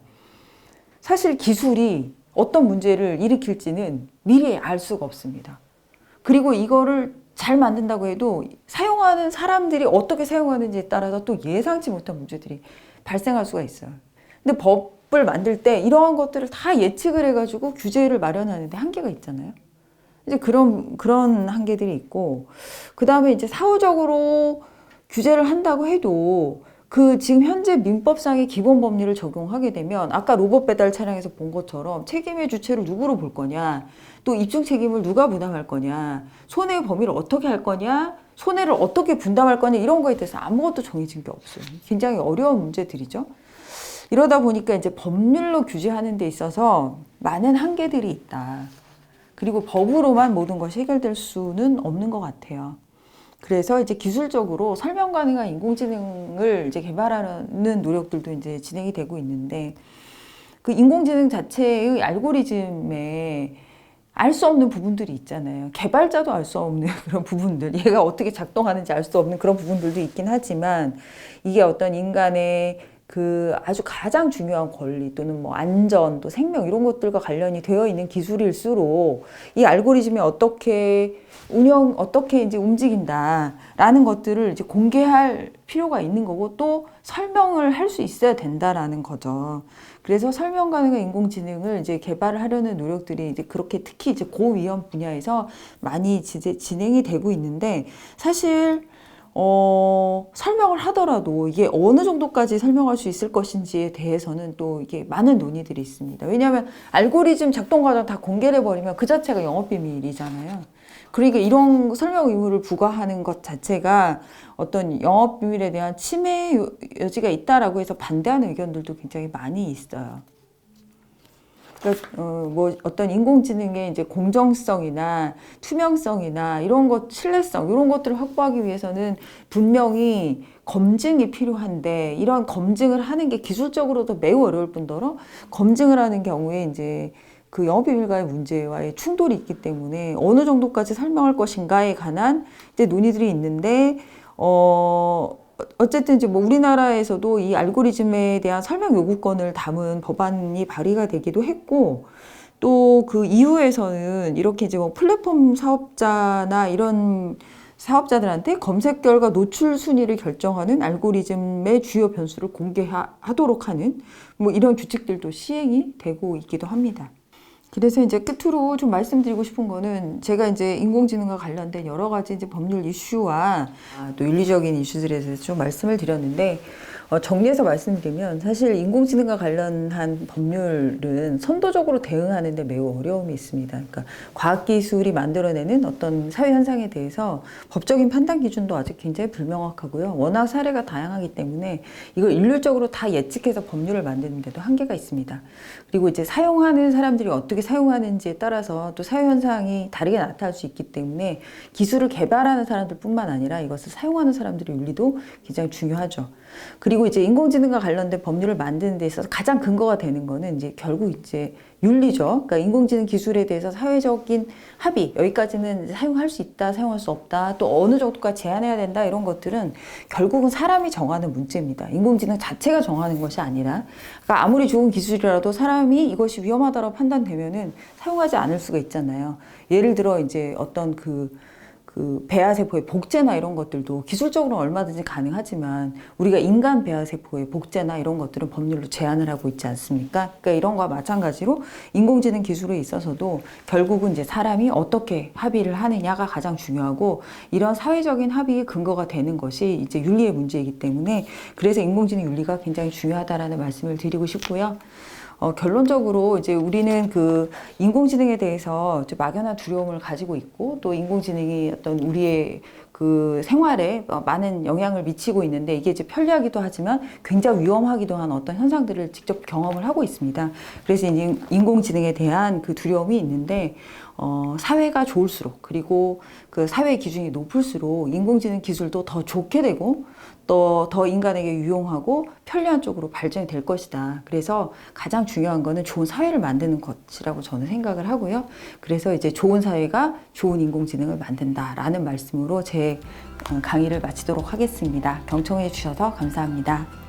사실 기술이 어떤 문제를 일으킬지는 미리 알 수가 없습니다. 그리고 이거를 잘 만든다고 해도 사용하는 사람들이 어떻게 사용하는지에 따라서 또 예상치 못한 문제들이 발생할 수가 있어요. 근데 법을 만들 때 이러한 것들을 다 예측을 해가지고 규제를 마련하는데 한계가 있잖아요. 이제 그런 한계들이 있고, 그 다음에 이제 사후적으로 규제를 한다고 해도 지금 현재 민법상의 기본 법리를 적용하게 되면 아까 로봇 배달 차량에서 본 것처럼 책임의 주체를 누구로 볼 거냐, 또 입증 책임을 누가 부담할 거냐, 손해의 범위를 어떻게 할 거냐, 손해를 어떻게 분담할 거냐, 이런 거에 대해서 아무것도 정해진 게 없어요. 굉장히 어려운 문제들이죠. 이러다 보니까 이제 법률로 규제하는 데 있어서 많은 한계들이 있다. 그리고 법으로만 모든 것이 해결될 수는 없는 것 같아요. 그래서 이제 기술적으로 설명 가능한 인공지능을 이제 개발하는 노력들도 이제 진행이 되고 있는데, 그 인공지능 자체의 알고리즘에 알 수 없는 부분들이 있잖아요. 개발자도 알 수 없는 그런 부분들, 얘가 어떻게 작동하는지 알 수 없는 그런 부분들도 있긴 하지만, 이게 어떤 인간의 아주 가장 중요한 권리 또는 뭐 안전 또 생명 이런 것들과 관련이 되어 있는 기술일수록 이 알고리즘이 어떻게 이제 움직인다라는 것들을 이제 공개할 필요가 있는 거고, 또 설명을 할 수 있어야 된다라는 거죠. 그래서 설명 가능한 인공지능을 이제 개발을 하려는 노력들이 이제 그렇게 특히 이제 고위험 분야에서 많이 진행이 되고 있는데, 사실 설명을 하더라도 이게 어느 정도까지 설명할 수 있을 것인지에 대해서는 또 이게 많은 논의들이 있습니다. 왜냐하면 알고리즘 작동 과정 다 공개를 해버리면 그 자체가 영업비밀이잖아요. 그러니까 이런 설명 의무를 부과하는 것 자체가 어떤 영업비밀에 대한 침해 여지가 있다라고 해서 반대하는 의견들도 굉장히 많이 있어요. 그러니까 뭐 어떤 인공지능의 이제 공정성이나 투명성이나 이런 것, 신뢰성 이런 것들을 확보하기 위해서는 분명히 검증이 필요한데, 이런 검증을 하는 게 기술적으로도 매우 어려울 뿐더러 검증을 하는 경우에 이제 그 영업비밀과의 문제와의 충돌이 있기 때문에 어느 정도까지 설명할 것인가에 관한 이제 논의들이 있는데, 어쨌든 이제 뭐 우리나라에서도 이 알고리즘에 대한 설명 요구권을 담은 법안이 발의가 되기도 했고, 또 그 이후에서는 이렇게 이제 뭐 플랫폼 사업자나 이런 사업자들한테 검색 결과 노출 순위를 결정하는 알고리즘의 주요 변수를 공개하도록 하는 뭐 이런 규칙들도 시행이 되고 있기도 합니다. 그래서 이제 끝으로 좀 말씀드리고 싶은 거는, 제가 이제 인공지능과 관련된 여러 가지 이제 법률 이슈와 또 윤리적인 이슈들에 대해서 좀 말씀을 드렸는데, 정리해서 말씀드리면 사실 인공지능과 관련한 법률은 선도적으로 대응하는 데 매우 어려움이 있습니다. 그러니까 과학기술이 만들어내는 어떤 사회 현상에 대해서 법적인 판단 기준도 아직 굉장히 불명확하고요. 워낙 사례가 다양하기 때문에 이걸 일률적으로 다 예측해서 법률을 만드는 데도 한계가 있습니다. 그리고 이제 사용하는 사람들이 어떻게 사용하는지에 따라서 또 사회 현상이 다르게 나타날 수 있기 때문에 기술을 개발하는 사람들뿐만 아니라 이것을 사용하는 사람들의 윤리도 굉장히 중요하죠. 그리고 이제 인공지능과 관련된 법률을 만드는 데 있어서 가장 근거가 되는 거는 이제 결국 이제 윤리죠. 그러니까 인공지능 기술에 대해서 사회적인 합의, 여기까지는 사용할 수 있다, 사용할 수 없다, 또 어느 정도까지 제한해야 된다, 이런 것들은 결국은 사람이 정하는 문제입니다. 인공지능 자체가 정하는 것이 아니라, 그러니까 아무리 좋은 기술이라도 사람이 이것이 위험하다고 판단되면은 사용하지 않을 수가 있잖아요. 예를 들어 이제 어떤 그 배아세포의 복제나 이런 것들도 기술적으로 얼마든지 가능하지만 우리가 인간 배아세포의 복제나 이런 것들은 법률로 제한을 하고 있지 않습니까? 그러니까 이런 거와 마찬가지로 인공지능 기술에 있어서도 결국은 이제 사람이 어떻게 합의를 하느냐가 가장 중요하고, 이런 사회적인 합의의 근거가 되는 것이 이제 윤리의 문제이기 때문에, 그래서 인공지능 윤리가 굉장히 중요하다라는 말씀을 드리고 싶고요. 결론적으로 이제 우리는 그 인공지능에 대해서 막연한 두려움을 가지고 있고, 또 인공지능이 어떤 우리의 그 생활에 많은 영향을 미치고 있는데, 이게 이제 편리하기도 하지만 굉장히 위험하기도 한 어떤 현상들을 직접 경험을 하고 있습니다. 그래서 이제 인공지능에 대한 그 두려움이 있는데, 사회가 좋을수록, 그리고 그 사회의 기준이 높을수록 인공지능 기술도 더 좋게 되고 또 더 인간에게 유용하고 편리한 쪽으로 발전이 될 것이다. 그래서 가장 중요한 거는 좋은 사회를 만드는 것이라고 저는 생각을 하고요. 그래서 이제 좋은 사회가 좋은 인공지능을 만든다라는 말씀으로 제 강의를 마치도록 하겠습니다. 경청해 주셔서 감사합니다.